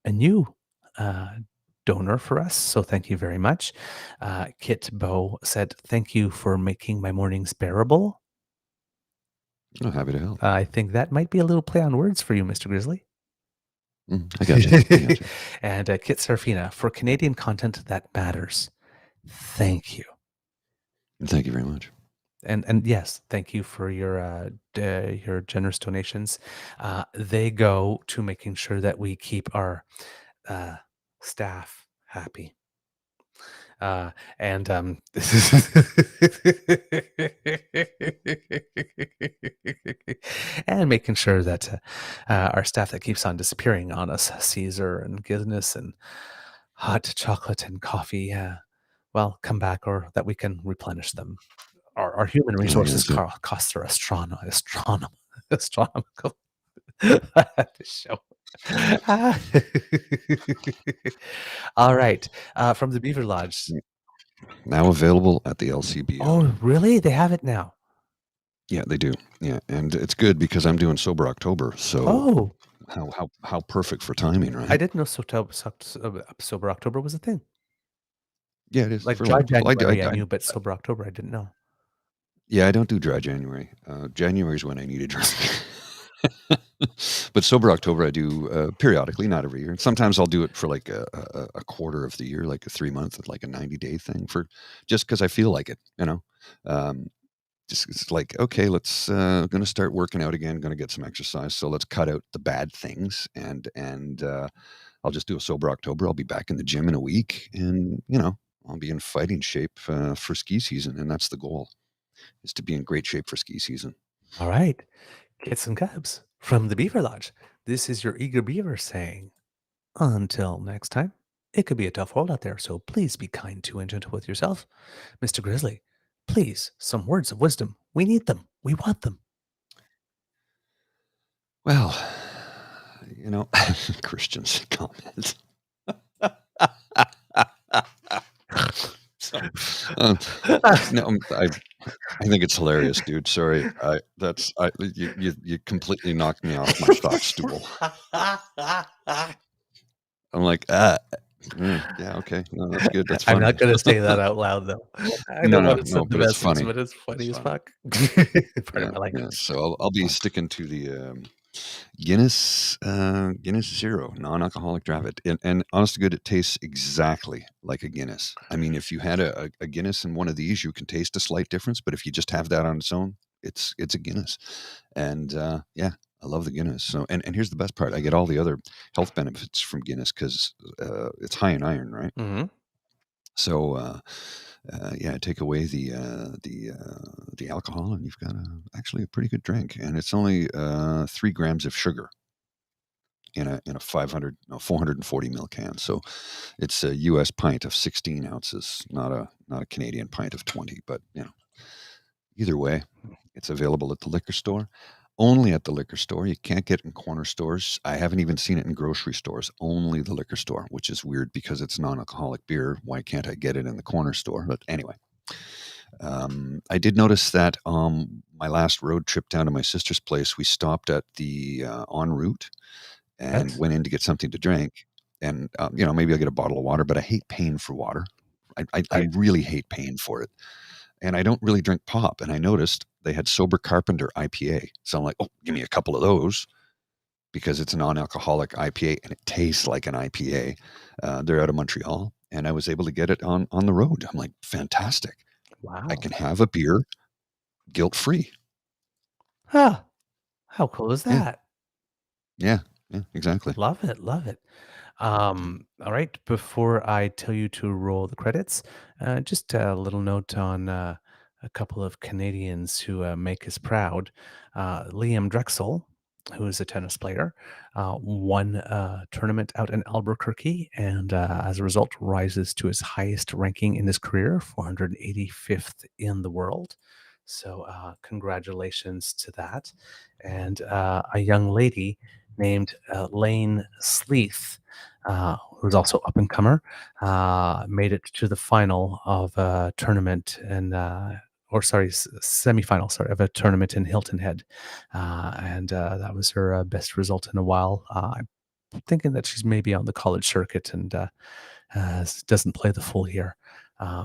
new donor for us. So thank you very much. Kit Bo said, thank you for making my mornings bearable. Oh, happy to help. I think that might be a little play on words for you, Mr. Grizzly. I got you. And Kit Serafina, for Canadian content that matters. Thank you. Thank you very much. And yes, thank you for your generous donations. They go to making sure that we keep our staff happy. This is and making sure that our staff that keeps on disappearing on us, Caesar and Guinness and hot chocolate and coffee, well, come back, or that we can replenish them. Our human resources costs are astronomical. This show. All right. From the Beaver Lodge. Now available at the LCBO. Oh, really? They have it now? Yeah, they do. Yeah, and it's good because I'm doing Sober October. So how perfect for timing, right? I didn't know Sober October was a thing. Yeah, it is. Like for dry people. January, I knew, but Sober October, I didn't know. Yeah, I don't do dry January. January is when I need a drink. But Sober October I do periodically, not every year. Sometimes I'll do it for like a quarter of the year, like a 3-month, like a 90-day thing, for just because I feel like it, just it's like, okay, let's gonna start working out again, gonna get some exercise, so let's cut out the bad things, and I'll just do a Sober October. I'll be back in the gym in a week, and I'll be in fighting shape for ski season, and that's the goal, is to be in great shape for ski season. All right. Get some cubs from the Beaver Lodge. This is your eager beaver saying, until next time, it could be a tough world out there, so please be kind to and gentle with yourself. Mr. Grizzly, please, some words of wisdom. We need them. We want them. Well, Christian's comment. No, I think it's hilarious, dude. Sorry, you completely knocked me off my thought stool. I'm like, yeah, okay, no, that's good. That's funny. I'm not going to say that out loud, though. No, but it's funny. But it's funny as fuck. So I'll be sticking to the Guinness Zero non-alcoholic draft. And honest to good, it tastes exactly like a Guinness. I mean, if you had a Guinness and one of these, you can taste a slight difference. But if you just have that on its own, it's a Guinness. And yeah, I love the Guinness. So and here's the best part: I get all the other health benefits from Guinness because it's high in iron, right? Mm-hmm. So yeah, take away the alcohol, and you've got actually a pretty good drink, and it's only 3 grams of sugar in a 440 ml can. So it's a U.S. pint of 16 ounces, not a Canadian pint of 20. But either way, it's available at the liquor store. Only at the liquor store. You can't get it in corner stores. I haven't even seen it in grocery stores. Only the liquor store, which is weird because it's non-alcoholic beer. Why can't I get it in the corner store? But anyway, I did notice that my last road trip down to my sister's place, we stopped at the en route and went in to get something to drink. And maybe I'll get a bottle of water, but I hate paying for water. I really hate paying for it. And I don't really drink pop. And I noticed they had Sober Carpenter IPA. So I'm like, oh, give me a couple of those, because it's a non-alcoholic IPA and it tastes like an IPA. They're out of Montreal, and I was able to get it on the road. I'm like, fantastic. Wow. I can have a beer guilt-free. Huh. How cool is that? Yeah, exactly. Love it. All right. Before I tell you to roll the credits, just a little note on a couple of Canadians who make us proud. Liam Drexel, who is a tennis player, won a tournament out in Albuquerque, and as a result rises to his highest ranking in his career, 485th in the world. So congratulations to that. And a young lady named Lane Sleeth, who's also up and comer, made it to the final of a tournament semifinal of a tournament in Hilton Head, and that was her best result in a while. I'm thinking that she's maybe on the college circuit and doesn't play the full year.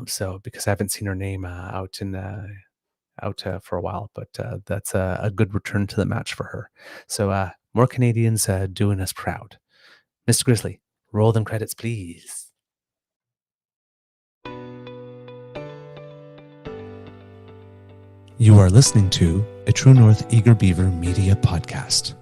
So because I haven't seen her name out for a while, but that's a good return to the match for her. So more Canadians doing us proud. Mr. Grizzly, roll them credits, please. You are listening to a True North Eager Beaver Media Podcast.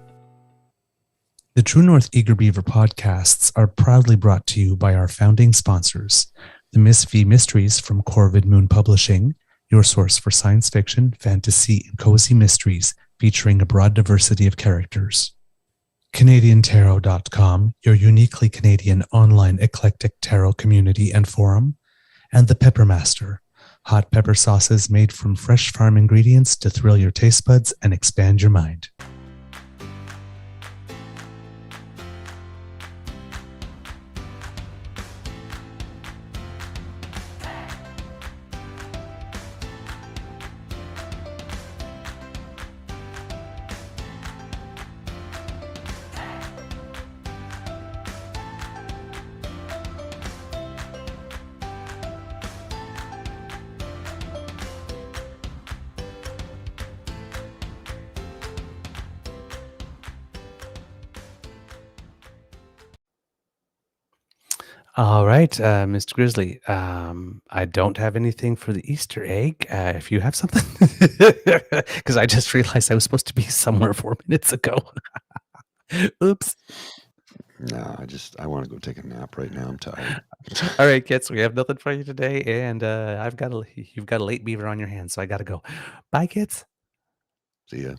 The True North Eager Beaver podcasts are proudly brought to you by our founding sponsors, The Miss V Mysteries from Corvid Moon Publishing, your source for science fiction, fantasy, and cozy mysteries featuring a broad diversity of characters. CanadianTarot.com, your uniquely Canadian online eclectic tarot community and forum. And The Peppermaster, hot pepper sauces made from fresh farm ingredients to thrill your taste buds and expand your mind. All right, Mr. Grizzly. I don't have anything for the Easter egg. If you have something, because I just realized I was supposed to be somewhere 4 minutes ago. Oops. No, I want to go take a nap right now. I'm tired. All right, kids, we have nothing for you today, and you've got a late beaver on your hands, so I got to go. Bye, kids. See ya.